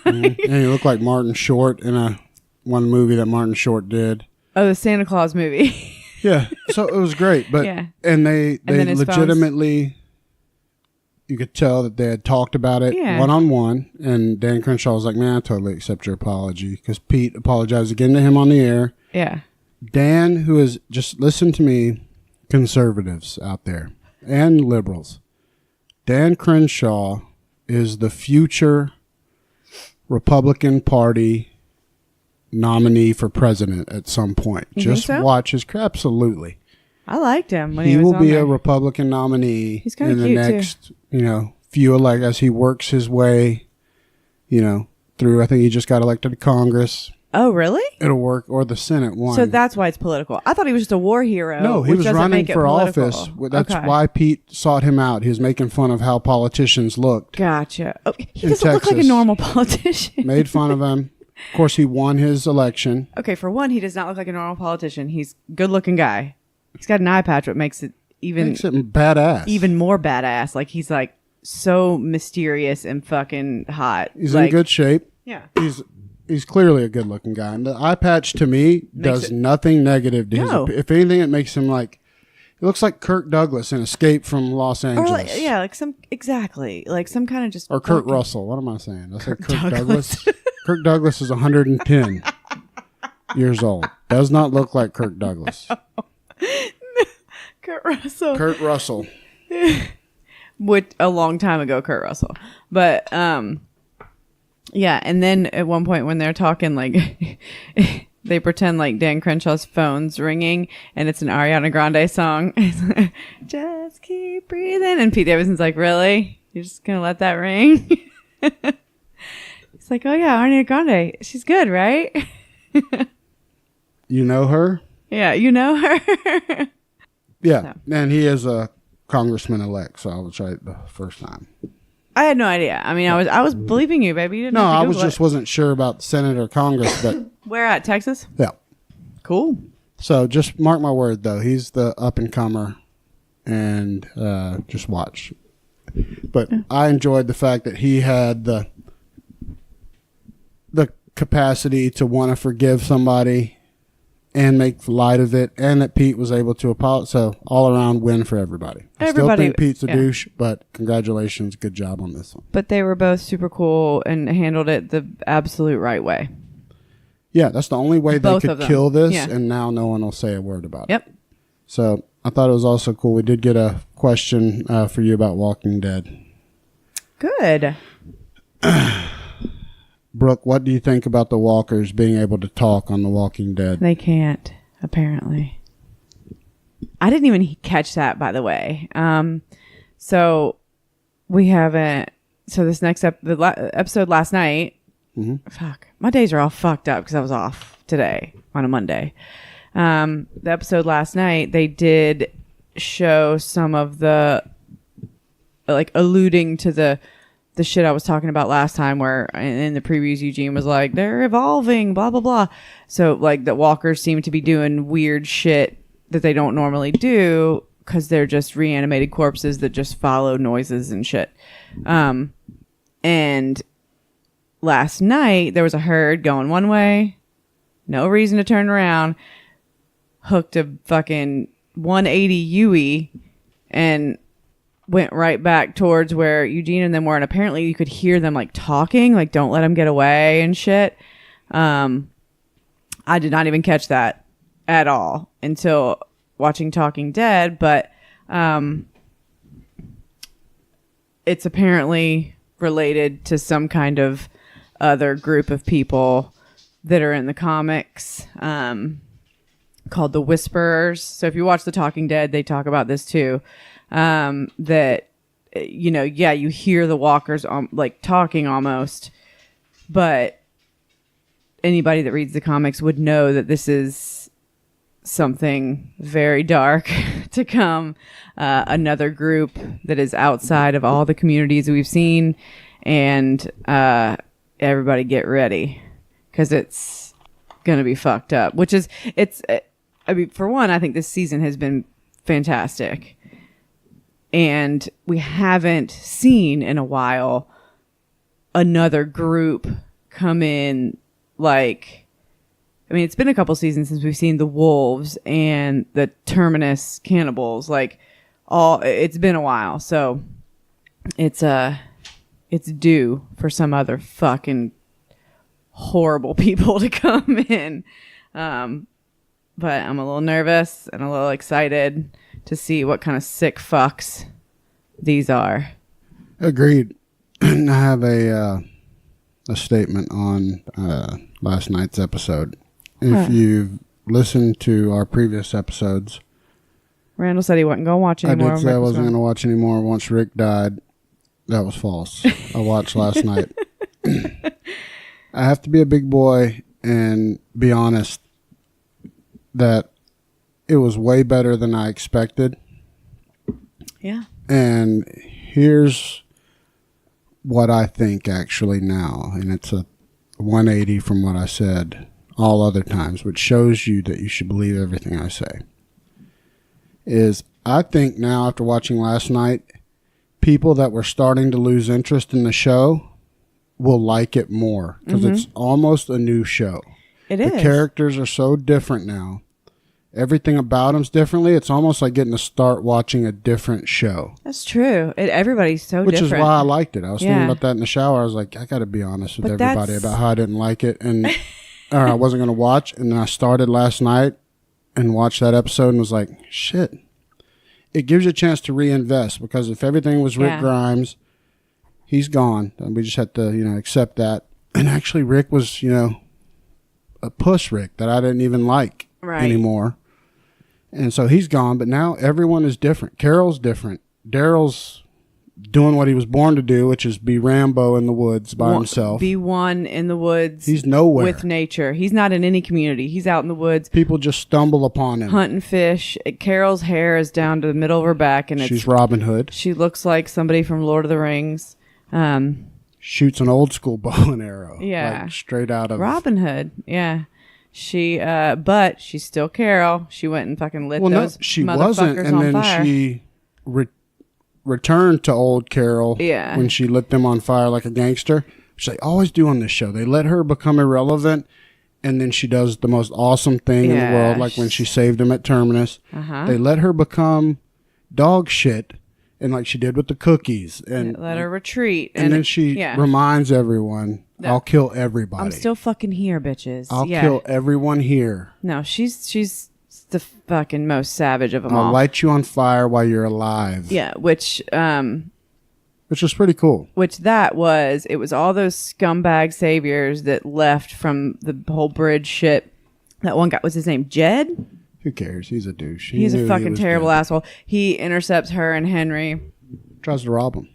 And he looked like Martin Short in one movie that Martin Short did. Oh, the Santa Claus movie. Yeah, so it was great, but and they legitimately, you could tell that they had talked about it one-on-one, and Dan Crenshaw was like, man, I totally accept your apology, because Pete apologized again to him on the air. Yeah. Dan, who is, just listen to me, conservatives out there, and liberals, Dan Crenshaw is the future Republican Party nominee for president at some point. Just watch his absolutely. I liked him when he was will on be there. A Republican nominee He's in the next, few as he works his way, through. I think he just got elected to Congress. Oh, really? It'll work, or the Senate one. So that's why it's political. I thought he was just a war hero. No, he was running for office. That's why Pete sought him out. He was making fun of how politicians looked. Gotcha. Oh, he doesn't look like a normal politician. Made fun of him. Of course, he won his election. Okay, for one, he does not look like a normal politician. He's a good-looking guy. He's got an eye patch, what makes it badass. Even more badass. Like, he's like so mysterious and fucking hot. He's in good shape. Yeah. He's clearly a good-looking guy. And the eye patch, to me, does nothing negative to his. If anything, it makes him like, it looks like Kirk Douglas in Escape from Los Angeles. Or like some kind of just. Or Kurt Russell. What am I saying? I said Kirk Douglas. Kirk Douglas is 110 years old. Does not look like Kirk Douglas. Kurt Russell. Kurt Russell. A long time ago, Kurt Russell. But, yeah. And then at one point when they're talking, like, they pretend like Dan Crenshaw's phone's ringing and it's an Ariana Grande song. Just keep breathing. And Pete Davidson's like, really? You're just going to let that ring? It's like, oh yeah, Ariana Grande. She's good, right? You know her? Yeah, you know her. Yeah, so. And he is a congressman-elect, so I was right the first time. I had no idea. I mean, I was believing you, baby. You didn't have to Google wasn't sure about Senate or Congress, but where at? Texas? Yeah. Cool. So just mark my word, though. He's the up-and-comer, and just watch. But I enjoyed the fact that he had the capacity to want to forgive somebody and make light of it, and that Pete was able to apologize. So all around win for everybody. I still think Pete's a douche, but congratulations, good job on this one. But they were both super cool and handled it the absolute right way. Yeah, that's the only way they could kill this, and now no one will say a word about it. Yep. So I thought it was also cool. We did get a question for you about Walking Dead. Good. Brooke, what do you think about the walkers being able to talk on The Walking Dead? They can't, apparently. I didn't even catch that, by the way. So we haven't. So this next episode last night. Mm-hmm. Fuck, my days are all fucked up because I was off today on a Monday. The episode last night, they did show some of the like alluding to the shit I was talking about last time, where in the previews Eugene was like, they're evolving, blah blah blah. So like the walkers seem to be doing weird shit that they don't normally do because they're just reanimated corpses that just follow noises and shit. And last night there was a herd going one way, no reason to turn around, hooked a fucking 180 Yui and went right back towards where Eugene and them were, and apparently you could hear them like talking, like don't let them get away and shit. I did not even catch that at all until watching Talking Dead, but it's apparently related to some kind of other group of people that are in the comics, because called The Whisperers. So if you watch The Talking Dead, they talk about this too. That, you hear the walkers like talking almost, but anybody that reads the comics would know that this is something very dark to come. Another group that is outside of all the communities we've seen, and everybody get ready because it's gonna be fucked up. For one, I think this season has been fantastic, and we haven't seen in a while another group come in. It's been a couple seasons since we've seen the wolves and the Terminus cannibals. It's been a while, so it's due for some other fucking horrible people to come in. But I'm a little nervous and a little excited to see what kind of sick fucks these are. Agreed. I have a statement on last night's episode. If you've listened to our previous episodes, Randall said he wasn't going to watch anymore. I did say I wasn't going to watch anymore once Rick died. That was false. I watched last night. I have to be a big boy and be honest that it was way better than I expected. Yeah. And here's what I think actually now, and it's a 180 from what I said all other times, which shows you that you should believe everything I say, is I think now after watching last night, people that were starting to lose interest in the show will like it more because it's almost a new show. The characters are so different now. Everything about them's differently. It's almost like getting to start watching a different show. That's true. Everybody's so Which different. Which is why I liked it. I was thinking about that in the shower. I was like, I got to be honest with everybody about how I didn't like it. And I wasn't going to watch. And then I started last night and watched that episode and was like, shit. It gives you a chance to reinvest because if everything was Rick Grimes, he's gone. And we just had to, accept that. And actually Rick was, a puss Rick that I didn't even like anymore. And so he's gone, but now everyone is different. Carol's different. Daryl's doing what he was born to do, which is be Rambo in the woods by himself. Be one in the woods. He's nowhere. With nature. He's not in any community. He's out in the woods. People just stumble upon him. Hunting fish. Carol's hair is down to the middle of her back. And she's Robin Hood. She looks like somebody from Lord of the Rings. Shoots an old school bow and arrow. Yeah. Straight out of... Robin Hood. Yeah. She, but she's still Carol. She went and fucking lit those she motherfuckers wasn't, and on then fire. She returned to old Carol when she lit them on fire like a gangster, which they always do on this show. They let her become irrelevant, and then she does the most awesome thing in the world, like when she saved them at Terminus. They let her become dog shit, and like she did with the cookies. And let her retreat. And then she reminds everyone, I'll kill everybody. I'm still fucking here, bitches. I'll kill everyone here. No, she's the fucking most savage of them all. I'll light you on fire while you're alive. Yeah, which was pretty cool. It was all those scumbag saviors that left from the whole bridge shit. That one guy, what's his name? Jed? Who cares? He's a douche. He's a fucking terrible asshole. He intercepts her and Henry. Tries to rob them.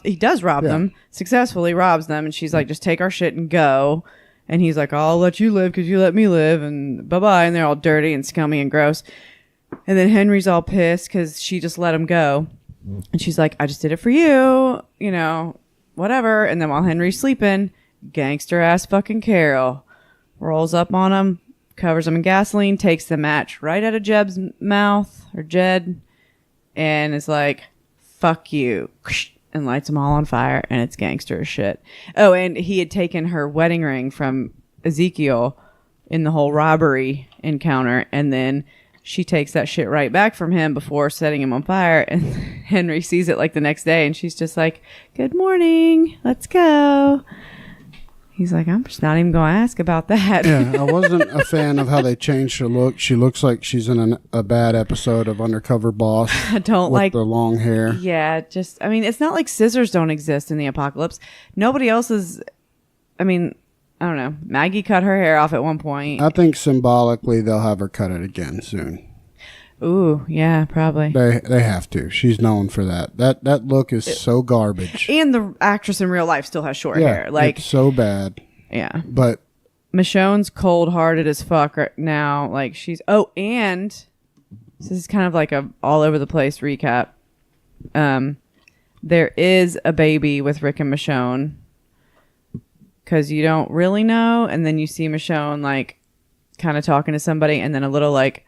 He does rob them. Successfully robs them. And she's like, just take our shit and go. And he's like, I'll let you live because you let me live. And bye-bye. And they're all dirty and scummy and gross. And then Henry's all pissed because she just let him go. And she's like, I just did it for you. Whatever. And then while Henry's sleeping, gangster-ass fucking Carol rolls up on him, covers him in gasoline, takes the match right out of Jeb's mouth, or Jed, and is like, fuck you, and lights them all on fire, and it's gangster as shit. Oh, and he had taken her wedding ring from Ezekiel in the whole robbery encounter, and then she takes that shit right back from him before setting him on fire, and Henry sees it like the next day, and she's just like, good morning, let's go. He's like, I'm just not even going to ask about that. Yeah, I wasn't a fan of how they changed her look. She looks like she's in a bad episode of Undercover Boss. I don't with the long hair. Yeah, it's not like scissors don't exist in the apocalypse. Nobody else is, I don't know. Maggie cut her hair off at one point. I think symbolically they'll have her cut it again soon. Ooh, yeah, probably. They have to. She's known for that. That look is so garbage. And the actress in real life still has short hair. Like, it's so bad. Yeah. But Michonne's cold-hearted as fuck right now. Like, she's... Oh, and this is kind of like a all-over-the-place recap. There is a baby with Rick and Michonne because you don't really know, and then you see Michonne, like, kind of talking to somebody, and then a little, like,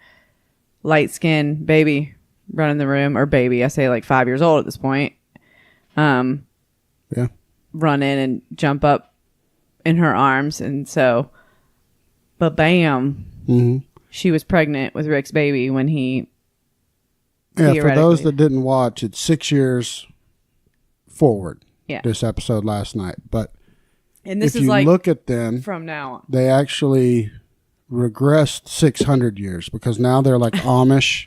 light-skinned baby running the room, or baby, I say, like, 5 years old at this point. Yeah. Run in and jump up in her arms, and so bam, she was pregnant with Rick's baby when he for those that didn't watch, it's 6 years forward. This episode last night, but and this if is you like look at them from now on, they actually regressed 600 years because now they're like Amish.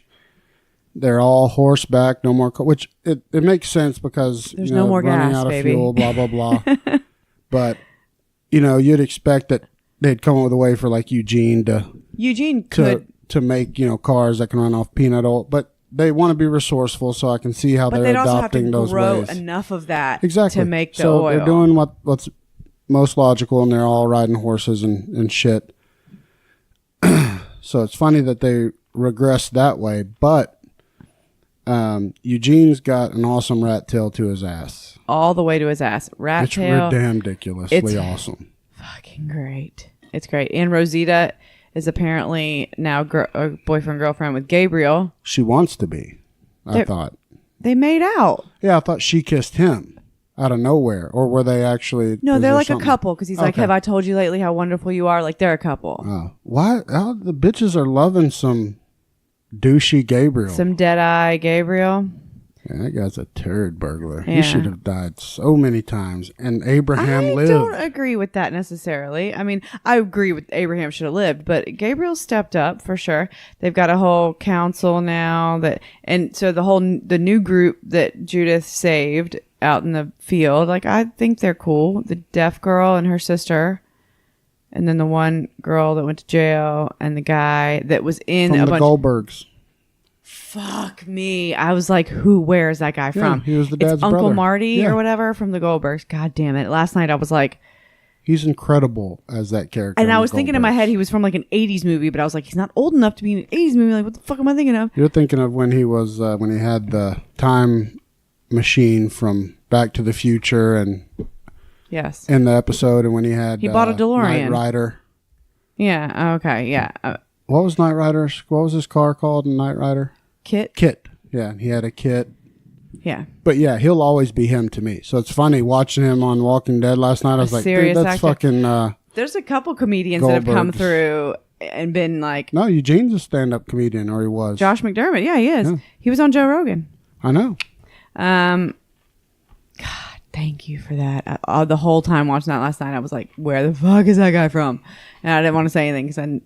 They're all horseback, no more which it makes sense because there's no more running gas, out of baby. fuel, blah blah blah. But you'd expect that they'd come up with a way for like Eugene to make cars that can run off peanut oil, but they want to be resourceful, so I can see how they're adopting those ways. But they'd also have to grow enough of that to make the so oil. They're doing what's most logical, and they're all riding horses and shit. So it's funny that they regressed that way, but Eugene's got an awesome rat tail to his ass. All the way to his ass. Rat tail. It's damn ridiculously awesome. Fucking great. It's great. And Rosita is apparently now a boyfriend-girlfriend with Gabriel. She wants to be, I thought. They made out. Yeah, I thought she kissed him out of nowhere. Or were they actually... No, they're like a couple because he's like, have I told you lately how wonderful you are? Like, they're a couple. Oh. Why? How the bitches are loving some douchey Gabriel. Some dead-eye Gabriel. Yeah, that guy's a turd burglar. Yeah. He should have died so many times. And Abraham lived. I don't agree with that necessarily. I mean, I agree with Abraham should have lived, but Gabriel stepped up for sure. They've got a whole council now and so the new group that Judith saved out in the field, like I think they're cool. The deaf girl and her sister, and then the one girl that went to jail, and the guy that was in from the Goldbergs. Fuck me. I was like, where is that guy from? He was the dad's it's Uncle brother. Marty or whatever from the Goldbergs. God damn it. Last night I was like... He's incredible as that character. And I was thinking in my head he was from like an 80s movie, but I was like, he's not old enough to be in an 80s movie. Like, what the fuck am I thinking of? You're thinking of when he was, when he had the time machine from Back to the Future and... Yes. In the episode, and when he bought a DeLorean. Knight Rider. Yeah, okay, yeah. What was Knight Rider's... What was his car called in Knight Rider? Kit. Yeah, he had a Kit. Yeah. But yeah, he'll always be him to me. So it's funny watching him on Walking Dead last night. I was like, dude, that's fucking... There's a couple comedians that have come through and been like... No, Eugene's a stand-up comedian, or he was. Josh McDermott. Yeah, he is. Yeah. He was on Joe Rogan. I know. God, thank you for that. The whole time watching that last night, I was like, where the fuck is that guy from? And I didn't want to say anything because I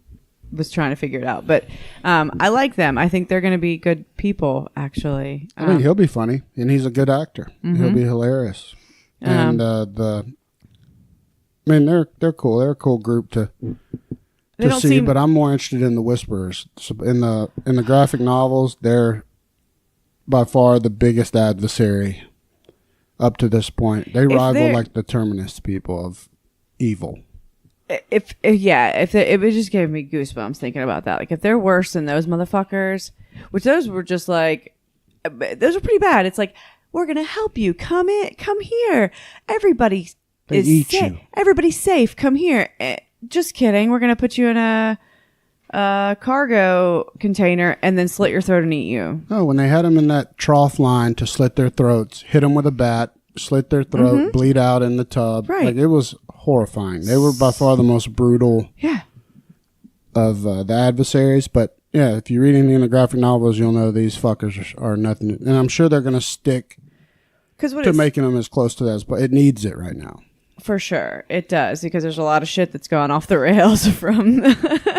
was trying to figure it out. But I like them. I think they're going to be good people, actually. I think he'll be funny, and he's a good actor. Mm-hmm. He'll be hilarious. And they're cool. They're a cool group to see, but I'm more interested in the Whisperers. In the graphic novels, they're by far the biggest adversary up to this point. They rival like the Terminus people of evil. It just gave me goosebumps thinking about that. Like, if they're worse than those motherfuckers, which those were just like, those are pretty bad. It's like, we're gonna help you. Come here. Everybody is safe. Everybody's safe. Come here. Just kidding. We're gonna put you in a cargo container and then slit your throat and eat you. Oh, when they had them in that trough line to slit their throats, hit them with a bat, slit their throat, bleed out in the tub. Right. Like, it was horrifying. They were by far the most brutal of the adversaries. But yeah, if you read anything in the graphic novels, you'll know these fuckers are nothing. And I'm sure they're going to stick to making them as close to that, but it needs it right now. For sure. It does, because there's a lot of shit that's gone off the rails from...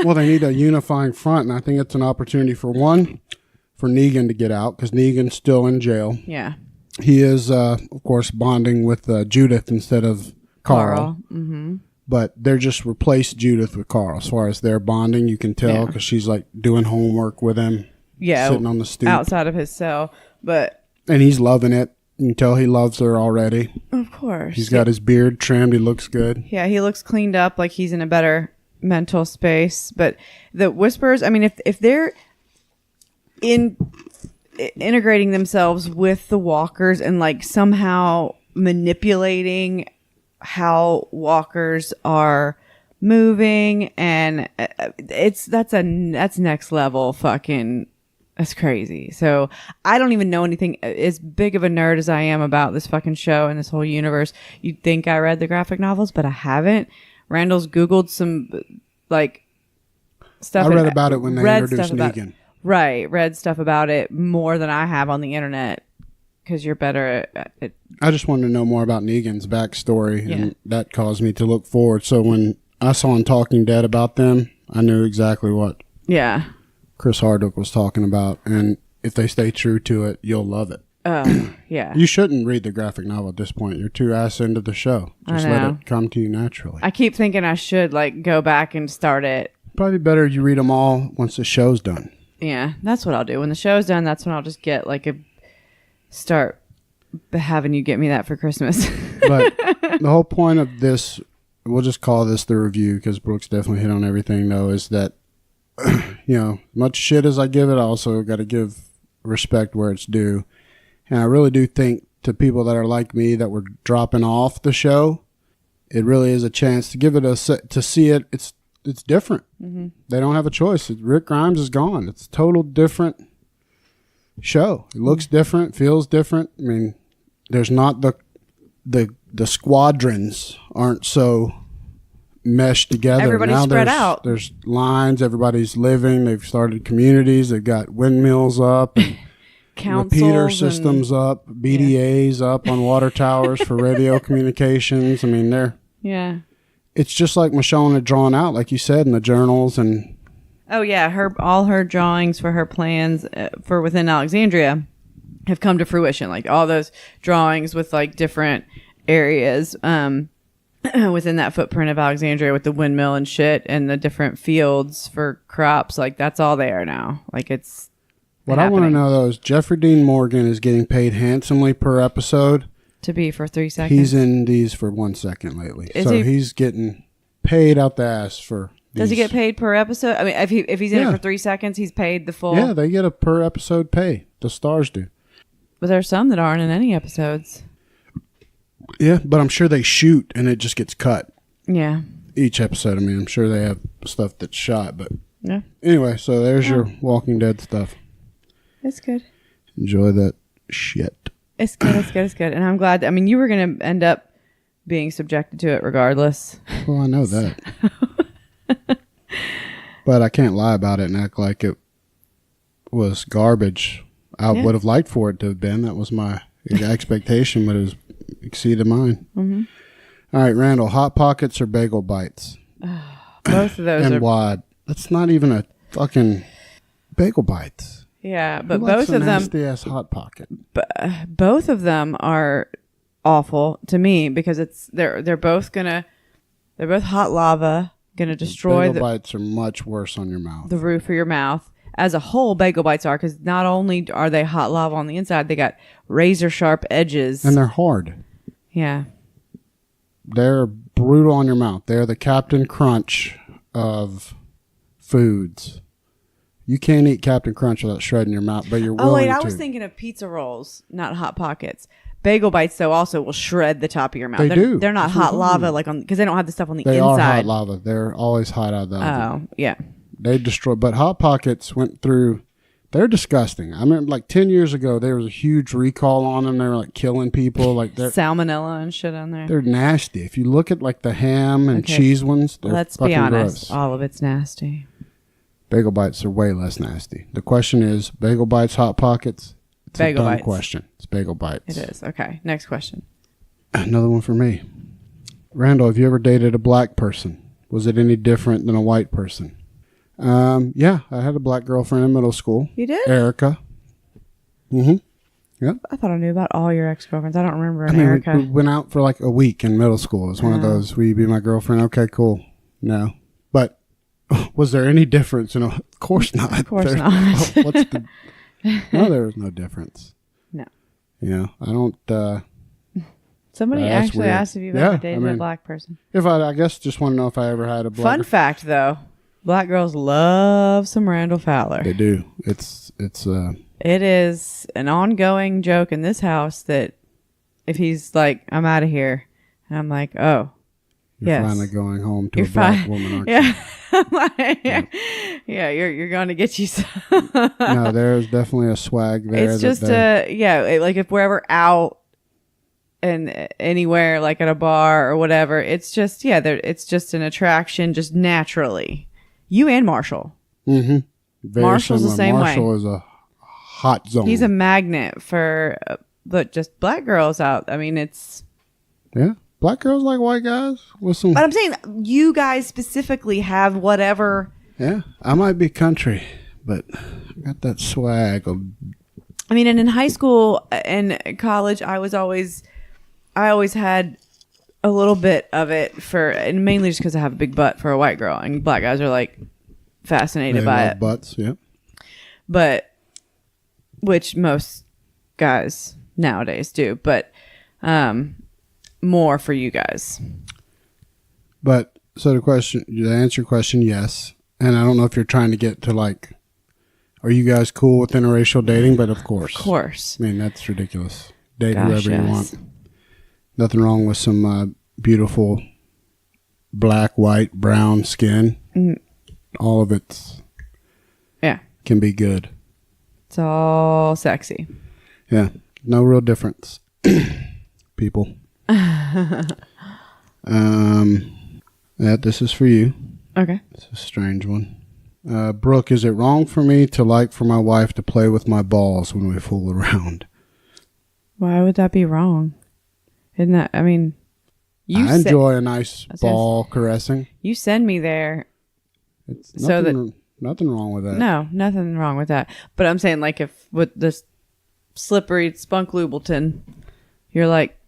Well, they need a unifying front, and I think it's an opportunity for Negan to get out, because Negan's still in jail. Yeah. He is, of course, bonding with Judith instead of Carl. Mm-hmm. But they're just replaced Judith with Carl. As far as their bonding, you can tell because she's like doing homework with him. Yeah. Sitting on the stoop. Outside of his cell. And he's loving it. You can tell he loves her already. Of course. He's got his beard trimmed. He looks good. Yeah, he looks cleaned up, like he's in a better mental space. But the Whispers, I mean, if they're integrating themselves with the Walkers and like somehow manipulating how Walkers are moving, and that's next level fucking. That's crazy. So I don't even know anything. As big of a nerd as I am about this fucking show and this whole universe, you'd think I read the graphic novels, but I haven't. Randall's Googled some like stuff. I read about it when they introduced Negan. Right. Read stuff about it more than I have on the internet because you're better at it. I just wanted to know more about Negan's backstory, and that caused me to look forward. So when I saw in Talking Dead about them, I knew exactly what Chris Hardwick was talking about. And if they stay true to it, you'll love it. Yeah. You shouldn't read the graphic novel at this point. You're too ass into the show. Just let it come to you naturally. I keep thinking I should like go back and start it. Probably better you read them all once the show's done. Yeah, that's what I'll do. When the show's done, that's when I'll just get like start having you get me that for Christmas. But the whole point of this, we'll just call this the review because Brooks definitely hit on everything though, is that, much shit as I give it, I also got to give respect where it's due. And I really do think to people that are like me that were dropping off the show, it really is a chance to give it to see it. It's different. Mm-hmm. They don't have a choice. Rick Grimes is gone. It's a total different show. It looks different, feels different. I mean, there's not the squadrons aren't so meshed together. Everybody's now spread out. There's lines. Everybody's living. They've started communities. They've got windmills up. And repeater systems up. BDAs up on water towers for radio communications. I mean, it's just like Michonne had drawn out, like you said, in the journals. And oh yeah, all her drawings for her plans for within Alexandria have come to fruition. Like all those drawings with like different areas within that footprint of Alexandria with the windmill and shit and the different fields for crops. Like that's all there now. Like it's what happening. I want to know though is Jeffrey Dean Morgan is getting paid handsomely per episode. To be for 3 seconds. He's in these for 1 second lately. He's getting paid out the ass for these. Does he get paid per episode? I mean, if he's in it for 3 seconds, he's paid the full. Yeah, they get a per episode pay. The stars do. But there's some that aren't in any episodes. Yeah, but I'm sure they shoot and it just gets cut. Yeah. Each episode. I mean, I'm sure they have stuff that's shot, but yeah. Anyway, so there's your Walking Dead stuff. It's good. Enjoy that shit. It's good. It's good. And I'm glad. I mean, you were going to end up being subjected to it regardless. Well, I know that. But I can't lie about it and act like it was garbage. I would have liked for it to have been. That was my expectation, but it was exceeded mine. Mm-hmm. All right, Randall, Hot Pockets or Bagel Bites? Both of those and are... wide. That's not even a fucking Bagel Bites. Yeah, but both of them... nasty-ass Hot Pocket. Both of them are awful to me because they're both hot lava, gonna destroy Bagel Bites are much worse on your mouth. The roof of your mouth. As a whole, Bagel Bites are, because not only are they hot lava on the inside, they got razor sharp edges. And they're hard. Yeah. They're brutal on your mouth. They're the Captain Crunch of foods. You can't eat Captain Crunch without shredding your mouth, but you're willing to. I was thinking of pizza rolls, not Hot Pockets. Bagel Bites, though, also will shred the top of your mouth. They're not hot lava because they don't have the stuff on the inside. They are hot lava. They're always hot out of the oven. Oh, yeah. They destroy. But Hot Pockets went through. They're disgusting. I remember like 10 years ago, there was a huge recall on them. They were like killing people. Like salmonella and shit on there. They're nasty. If you look at like the ham and cheese ones, they're Let's fucking be honest. gross. All of it's nasty. Bagel Bites are way less nasty. The question is, Bagel Bites, Hot Pockets? It's Bagel a dumb Bites. question. It's Bagel Bites. It is. Okay. Next question. Another one for me. Randall, have you ever dated a black person? Was it any different than a white person? Yeah, I had a black girlfriend in middle school. You did? Erica. Mm-hmm. Yep. I thought I knew about all your ex-girlfriends. I don't remember I mean, Erica. we went out for like a week in middle school. It was one of those, will you be my girlfriend? Okay, cool. No. But was there any difference? Of course not. Of course not. No, there was no difference. No. I don't... Somebody actually weird. asked if you ever dated a black person. If I guess just want to know if I ever had a black... Fun fact, though. Black girls love some Randall Fowler. They do. It is an ongoing joke in this house that if he's like, I'm out of here, and I'm like, oh, you're finally going home to a black woman, aren't you? Yeah, you're going to get you some. No, there's definitely a swag there. It's just like if we're ever out and anywhere, like at a bar or whatever, it's just it's just an attraction, just naturally. You and Marshall. Mm-hmm. Marshall's similar. the same way. Marshall is a hot zone. He's a magnet for, but just black girls out. I mean, it's black girls like white guys with some. But I'm saying you guys specifically have whatever. Yeah, I might be country, but I got that swag. I mean, and in high school and college, I always had a little bit of it and mainly just because I have a big butt for a white girl, and black guys are like fascinated by it. Butts, yeah. But which most guys nowadays do, but more for you guys. But so to answer your question, yes. And I don't know if you're trying to get to like, are you guys cool with interracial dating? But of course. Of course. I mean, that's ridiculous. Date whoever you want. Nothing wrong with some beautiful black, white, brown skin. Mm. All of it can be good. It's all sexy. Yeah. No real difference. People. This is for you. Okay. It's a strange one. Brooke, is it wrong for me to like for my wife to play with my balls when we fool around? Why would that be wrong? Isn't that, I mean, I enjoy a nice ball caressing. You send me there. It's nothing wrong with that. No, nothing wrong with that. But I'm saying, like, if with this slippery Spunk Lubleton, you're like,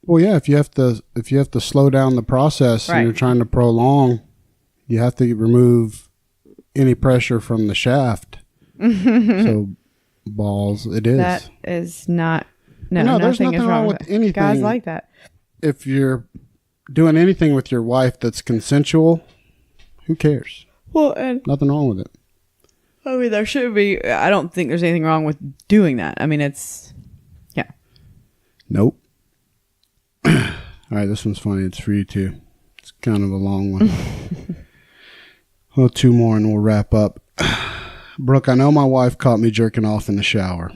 well, yeah, if you have to slow down the process and you're trying to prolong, you have to remove any pressure from the shaft. So balls, it is. That is not. No, there's nothing wrong with anything. Guys like that. If you're doing anything with your wife that's consensual, who cares? Well, and nothing wrong with it. I mean, there should be. I don't think there's anything wrong with doing that. I mean, it's Nope. All right, this one's funny. It's for you too. It's kind of a long one. Well, two more and we'll wrap up. Brooke, I know my wife caught me jerking off in the shower.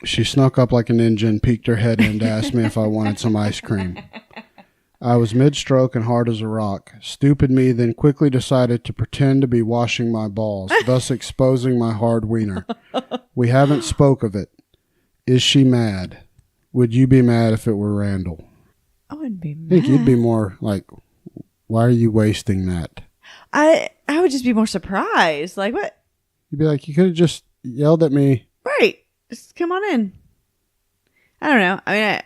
She snuck up like a ninja and peeked her head in to ask me if I wanted some ice cream. I was mid-stroke and hard as a rock. Stupid me then quickly decided to pretend to be washing my balls, thus exposing my hard wiener. We haven't spoke of it. Is she mad? Would you be mad if it were Randall? I wouldn't be mad. I think you'd be more like, why are you wasting that? I would just be more surprised. Like, what? You'd be like, you could have just yelled at me. Right. Just come on in. I don't know. I mean,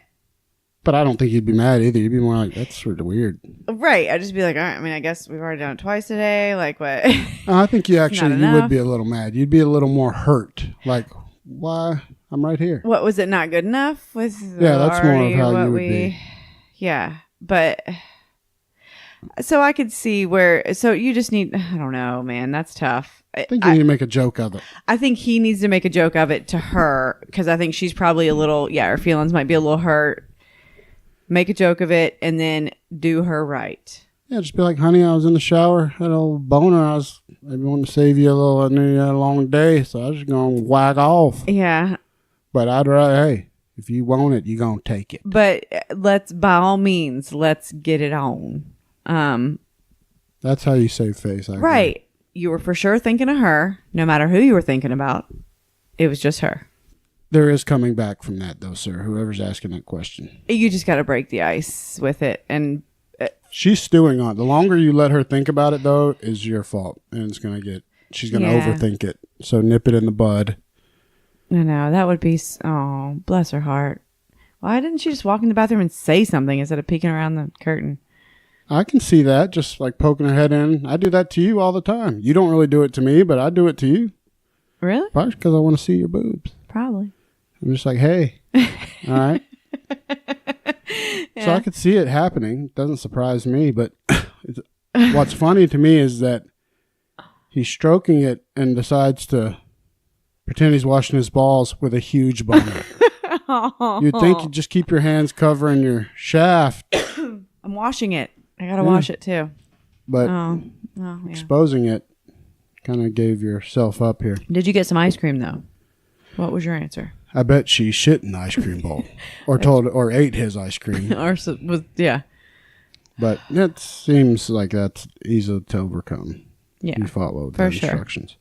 but I don't think you'd be mad either. You'd be more like, that's sort of weird. Right. I'd just be like, all right, I mean, I guess we've already done it twice today. Like, what? I think you would be a little mad. You'd be a little more hurt. Like, why? I'm right here. What, was it not good enough? That's more of how you would be. Yeah. But, so I could see where, so you just need, I don't know, man, that's tough. I think you need to make a joke of it. I think he needs to make a joke of it to her because I think she's probably a little, her feelings might be a little hurt. Make a joke of it and then do her right. Yeah, just be like, honey, I was in the shower, had a little boner. I was maybe wanting to save you a little. I knew you had a long day, so I was just going to whack off. Yeah. But I'd rather, hey, if you want it, you're going to take it. But by all means, let's get it on. That's how you save face. Right. You were for sure thinking of her, no matter who you were thinking about. It was just her. There is coming back from that, though, sir. Whoever's asking that question. You just got to break the ice with it. And she's stewing on it. The longer you let her think about it, though, is your fault. And she's going to overthink it. So nip it in the bud. I know. That would be... Oh, bless her heart. Why didn't she just walk in the bathroom and say something instead of peeking around the curtain? I can see that, just like poking her head in. I do that to you all the time. You don't really do it to me, but I do it to you. Really? Probably because I want to see your boobs. Probably. I'm just like, hey. All right. Yeah. So I could see it happening. It doesn't surprise me, but what's funny to me is that he's stroking it and decides to pretend he's washing his balls with a huge boner. You'd think you'd just keep your hands covering your shaft. I'm washing it. I gotta wash it too. But yeah. exposing it kind of gave yourself up here. Did you get some ice cream though? What was your answer? I bet she shit in the ice cream bowl, or ate his ice cream, Yeah. But it seems like that's easy to overcome. Yeah, you follow the for instructions.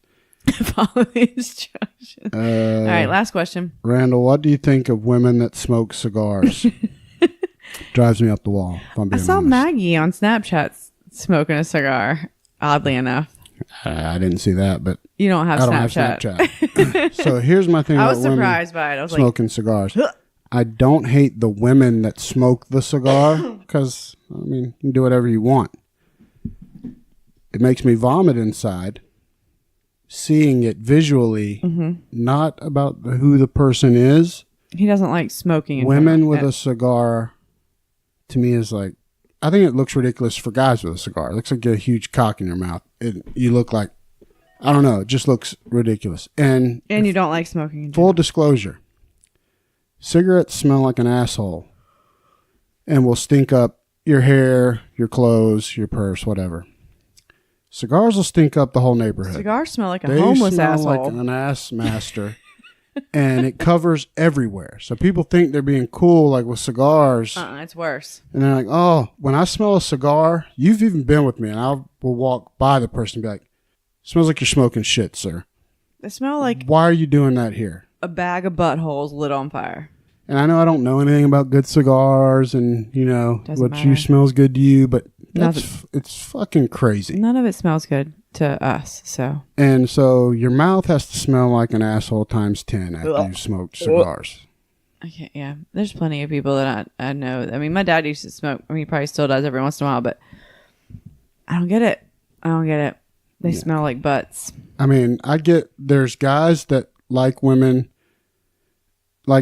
Sure. Follow the instructions. All right, last question. Randall, what do you think of women that smoke cigars? Drives me up the wall. If I'm I being saw honest. Maggie on Snapchat smoking a cigar. Oddly enough, I didn't see that, but you don't have I don't Snapchat. have Snapchat. So here's my thing I about was surprised by it. I was smoking cigars. I don't hate the women that smoke the cigar because, I mean, you can do whatever you want. It makes me vomit inside. Seeing it visually, not about who the person is. He doesn't like smoking. Women with a cigar, to me, is like, I think it looks ridiculous for guys with a cigar. It looks like you get a huge cock in your mouth. You look like, I don't know, it just looks ridiculous. And you don't like smoking. Full disclosure, cigarettes smell like an asshole and will stink up your hair, your clothes, your purse, whatever. Cigars will stink up the whole neighborhood. Cigars smell like a They homeless smell asshole. like an ass master. And it covers everywhere. So people think they're being cool, like with cigars. It's worse. And they're like, oh, when I smell a cigar, you've even been with me, and I will walk by the person and be like, smells like you're smoking shit, sir. They smell like Why are you doing that here? a bag of buttholes lit on fire. And I know I don't know anything about good cigars and, you know, Doesn't what matter. you smells good to you, but it's fucking crazy. None of it smells good to us, so. And so your mouth has to smell like an asshole times 10 after you've smoked cigars. Okay, yeah. There's plenty of people that I know. I mean, my dad used to smoke. I mean, he probably still does every once in a while, but I don't get it. They smell like butts. I mean, there's guys that like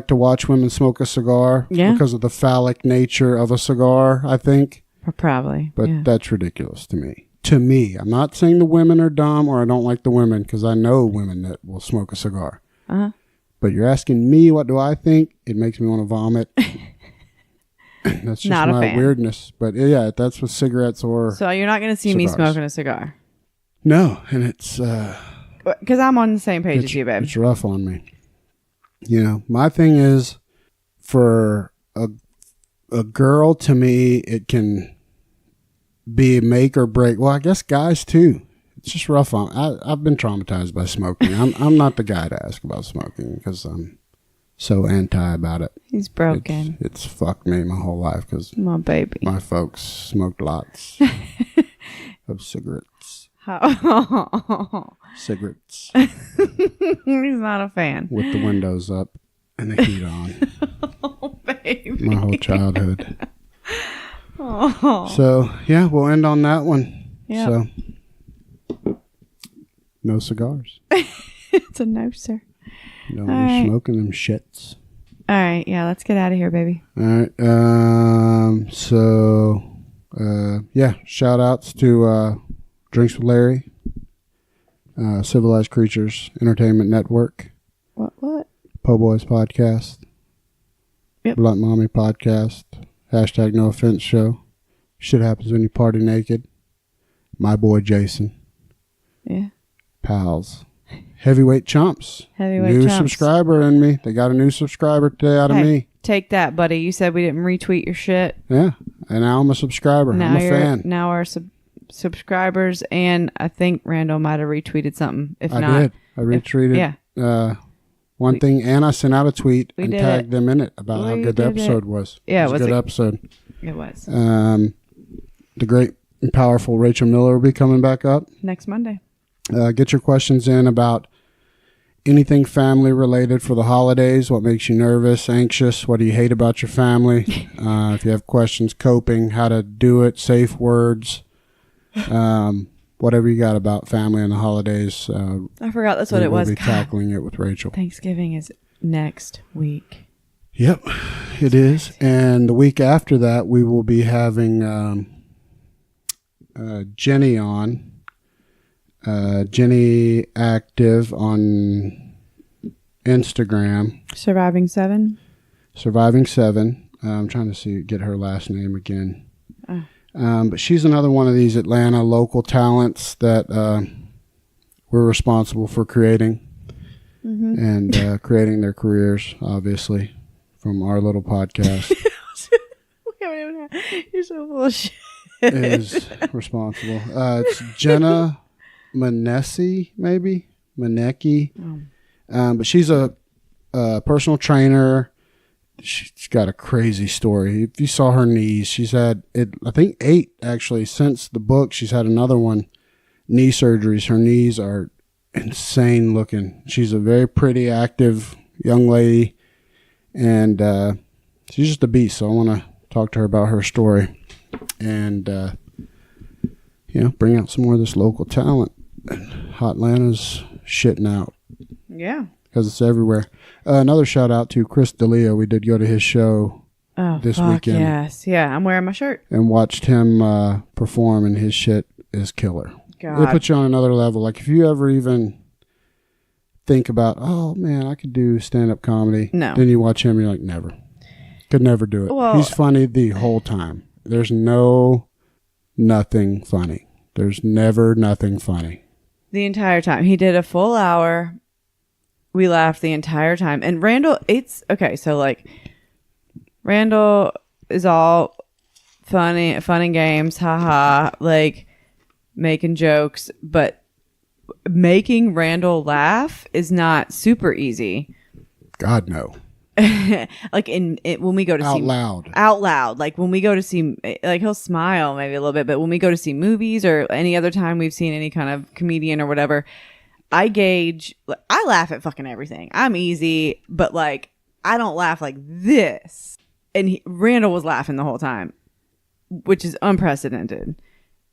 to watch women smoke a cigar because of the phallic nature of a cigar, I think. Probably. But that's ridiculous to me. To me. I'm not saying the women are dumb or I don't like the women because I know women that will smoke a cigar. Uh-huh. But you're asking me what do I think? It makes me want to vomit. That's just Not a my fan. weirdness. But yeah, that's with cigarettes or So you're not going to see me cigars. smoking a cigar? No, and it's... Because I'm on the same page as you, babe. It's rough on me. You know, my thing is for a girl, to me, it can be make or break. Well, I guess guys too. It's just rough on. I've been traumatized by smoking. I'm not the guy to ask about smoking because I'm so anti about it. He's broken. It's fucked me my whole life because My baby. my folks smoked lots of cigarettes. Cigarettes He's not a fan. with the windows up and the heat on. Oh, baby. My whole childhood. Oh. So yeah, we'll end on that one. Yeah. So no cigars. It's a no, sir. No All right. smoking them shits. All right. Yeah, let's get out of here, baby. All right. Yeah. Shout outs to Drinks with Larry, Civilized Creatures Entertainment Network, What? Po Boys Podcast, Yep. Blunt Mommy Podcast, # No Offense Show, Shit Happens When You Party Naked, My Boy Jason, Yeah. Pals, Heavyweight Chumps, Heavyweight new Chumps. subscriber in me. They got a new subscriber today out of me. Take that, buddy. You said we didn't retweet your shit. Yeah, and now I'm a subscriber. I'm a fan. Now our subscribers, and I think Randall might have retweeted something. If I not, did. I retweeted one thing, and I sent out a tweet and tagged them in it about how good the episode was. Yeah, it was a good episode. It was. The great and powerful Rachel Miller will be coming back up Next Monday. Get your questions in about anything family related for the holidays. What makes you nervous, anxious? What do you hate about your family? If you have questions, coping, how to do it, safe words, whatever you got about family and the holidays. I forgot that's what it was. We'll be tackling it with Rachel. Thanksgiving is next week. Yep, it is. And the week after that, we will be having Jenny on. Jenny active on Instagram. Surviving 7. I'm trying to get her last name again. But she's another one of these Atlanta local talents that we're responsible for creating and creating their careers, obviously, from our little podcast. You're so full of shit. Is responsible. It's Jenna Manecki, maybe Manecki, but she's a personal trainer. She's got a crazy story. If you saw her knees, she's had I think 8 actually since the book. She's had another one, knee surgeries. Her knees are insane looking. She's a very pretty, active young lady, and she's just a beast. So I want to talk to her about her story and bring out some more of this local talent. Hot Atlanta's shitting out. Yeah. Because it's everywhere. Another shout out to Chris D'Elia. We did go to his show this weekend. Yes. Yeah, I'm wearing my shirt. And watched him perform, and his shit is killer. God. It puts you on another level. Like, if you ever even think about, oh, man, I could do stand-up comedy. No. Then you watch him, and you're like, never. Could never do it. Well, he's funny the whole time. There's nothing funny. There's never nothing funny. The entire time. He did a full hour. We laughed the entire time. And Randal, Randal is all fun and games, haha, like making jokes, but making Randal laugh is not super easy. God, no. Like when we go to see out loud, like when we go to see, like he'll smile maybe a little bit, but when we go to see movies or any other time we've seen any kind of comedian or whatever, I laugh at fucking everything. I'm easy, but like I don't laugh like this. And Randal was laughing the whole time, which is unprecedented.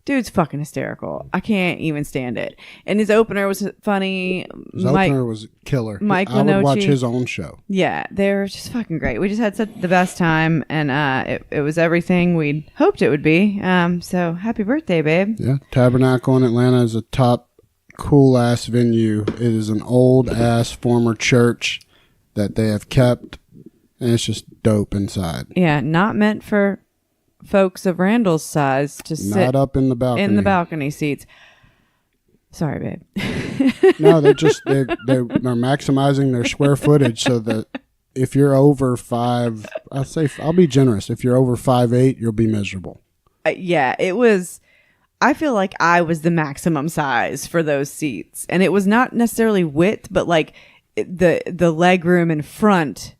Dude's fucking hysterical. I can't even stand it. And his opener was funny. His opener was killer. Mike I would Minogue. watch his own show. Yeah, they were just fucking great. We just had the best time, and it was everything we'd hoped it would be. So happy birthday, babe. Yeah, Tabernacle in Atlanta is a top cool ass venue. It is an old ass former church that they have kept, and it's just dope inside. Yeah, not meant for folks of Randal's size to sit not up in the balcony seats. Sorry, babe. No, they're maximizing their square footage so that if you're over 5, I'll be generous. If you're over 5'8", you'll be miserable. Yeah, it was. I feel like I was the maximum size for those seats, and it was not necessarily width, but like the leg room in front.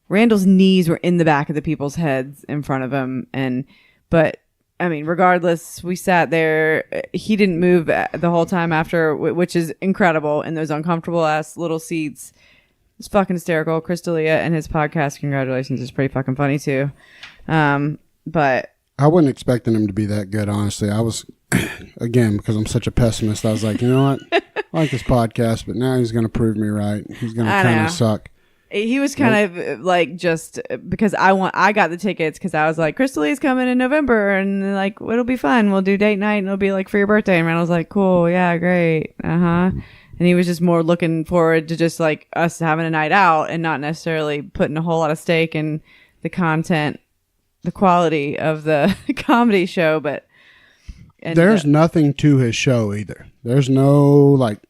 Randal's knees were in the back of the people's heads in front of him. But I mean, regardless, we sat there. He didn't move the whole time after, which is incredible in those uncomfortable ass little seats. It's fucking hysterical. Chris D'Elia and his podcast, congratulations, is pretty fucking funny too. But I wasn't expecting him to be that good, honestly. I was, again, because I'm such a pessimist, I was like, you know what? I like this podcast, but now he's going to prove me right. He's going to kind of suck. He was kind of like, just because I got the tickets because I was like, Chris D'Elia's coming in November, and like, it'll be fun. We'll do date night and it'll be like for your birthday. And Randall was like, cool, yeah, great. And he was just more looking forward to just like us having a night out and not necessarily putting a whole lot of stake in the content, the quality of the comedy show. But there's nothing to his show either. There's no like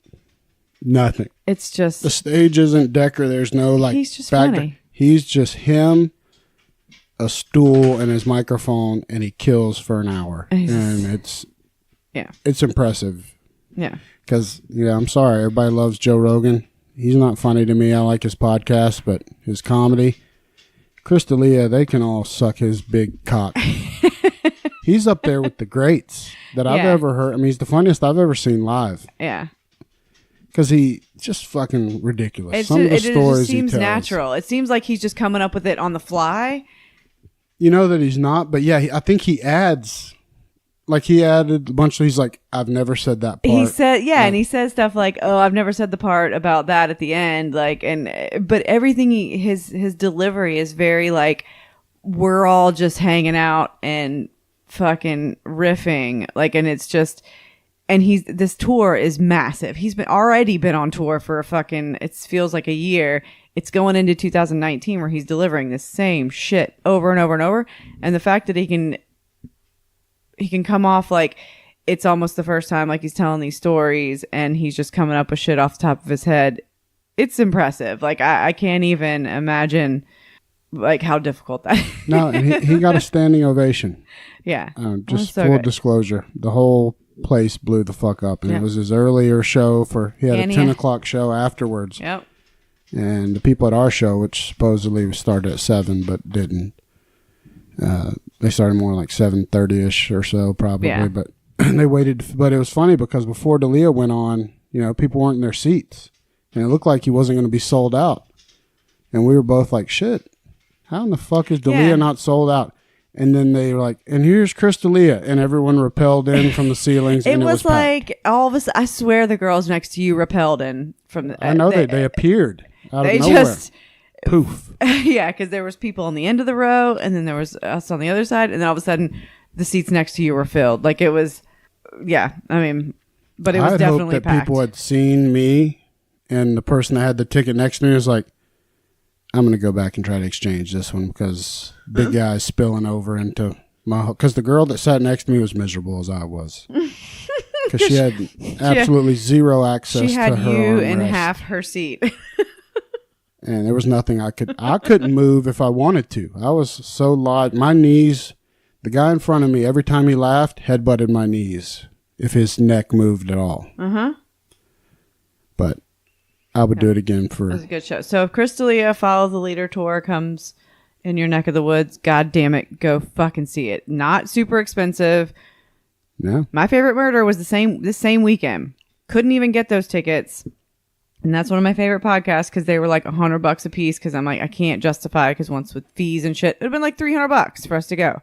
nothing. It's just the stage isn't decor. There's no like. He's just funny. He's just him, a stool, and his microphone, and he kills for an hour, and it's impressive. Yeah. Because I'm sorry, everybody loves Joe Rogan. He's not funny to me. I like his podcast, but his comedy, Chris D'Elia, they can all suck his big cock. He's up there with the greats that I've ever heard. I mean, he's the funniest I've ever seen live. Yeah. because he just fucking ridiculous. It just seems natural. It seems like he's just coming up with it on the fly. You know that he's not, but yeah, I think he adds. Like he added a bunch of, he's like, I've never said that part. He said, and he says stuff like, oh, I've never said the part about that at the end. Like, but everything, his delivery is very like, we're all just hanging out and fucking riffing. Like, and it's just, and this tour is massive. He's already been on tour for it feels like a year. It's going into 2019 where he's delivering the same shit over and over and over. And the fact that he can come off like it's almost the first time, like he's telling these stories and he's just coming up with shit off the top of his head. It's impressive. Like I can't even imagine like how difficult that is. No, and he got a standing ovation. Yeah. Just full disclosure. The whole place blew the fuck up. And it was his earlier show he had a 10 o'clock show afterwards. Yep. And the people at our show, which supposedly started at 7 but didn't, they started more like 7:30ish or so probably. Yeah. But they waited. But it was funny because before D'Elia went on, people weren't in their seats. And it looked like he wasn't going to be sold out. And we were both like, shit, how in the fuck is D'Elia not sold out? And then they were like, and here's Chris D'Elia. And everyone rappelled in from the ceilings. It was like all of us. I swear the girls next to you rappelled in from the. I know they appeared out of nowhere. Poof. Yeah, because there was people on the end of the row, and then there was us on the other side, and then all of a sudden, the seats next to you were filled. Like it was, yeah. I mean, but it was definitely hoped that packed. People had seen me, and the person that had the ticket next to me was like, "I'm going to go back and try to exchange this one because big guy's spilling over into my." Because the girl that sat next to me was miserable as I was, because she had absolutely zero access. She had to her you in armrest. half her seat. And there was nothing I couldn't move if I wanted to. I was so loud. My knees, the guy in front of me, every time he laughed, headbutted my knees if his neck moved at all. Uh-huh. But I would do it again for... It was a good show. So if Chris D'Elia Follow the Leader tour comes in your neck of the woods, god damn it, go fucking see it. Not super expensive. No. My Favorite Murder was this same weekend. Couldn't even get those tickets. And that's one of my favorite podcasts because they were like $100 a piece because I'm like, I can't justify because once with fees and shit, it would have been like $300 for us to go.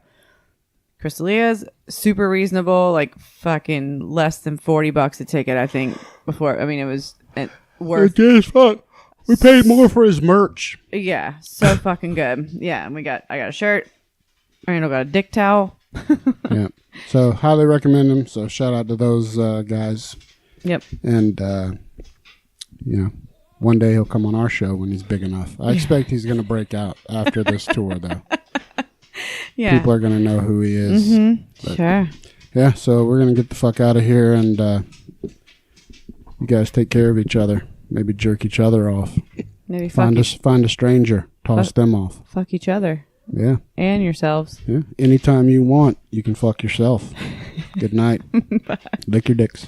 Chris D'Elia's super reasonable, like fucking less than $40 a ticket, I think, before. I mean, it was worth it. Fuck. We paid more for his merch. Yeah, so fucking good. Yeah, and I got a shirt. Randall got a dick towel. Yeah. So highly recommend them. So shout out to those guys. Yep. And one day he'll come on our show when he's big enough. I expect he's going to break out after this tour, though. Yeah. People are going to know who he is. Mm-hmm. Sure. Yeah, so we're going to get the fuck out of here, and you guys take care of each other. Maybe jerk each other off. Maybe find a stranger. Toss them off. Fuck each other. Yeah. And yourselves. Yeah. Anytime you want, you can fuck yourself. Good night. Bye. Lick your dicks.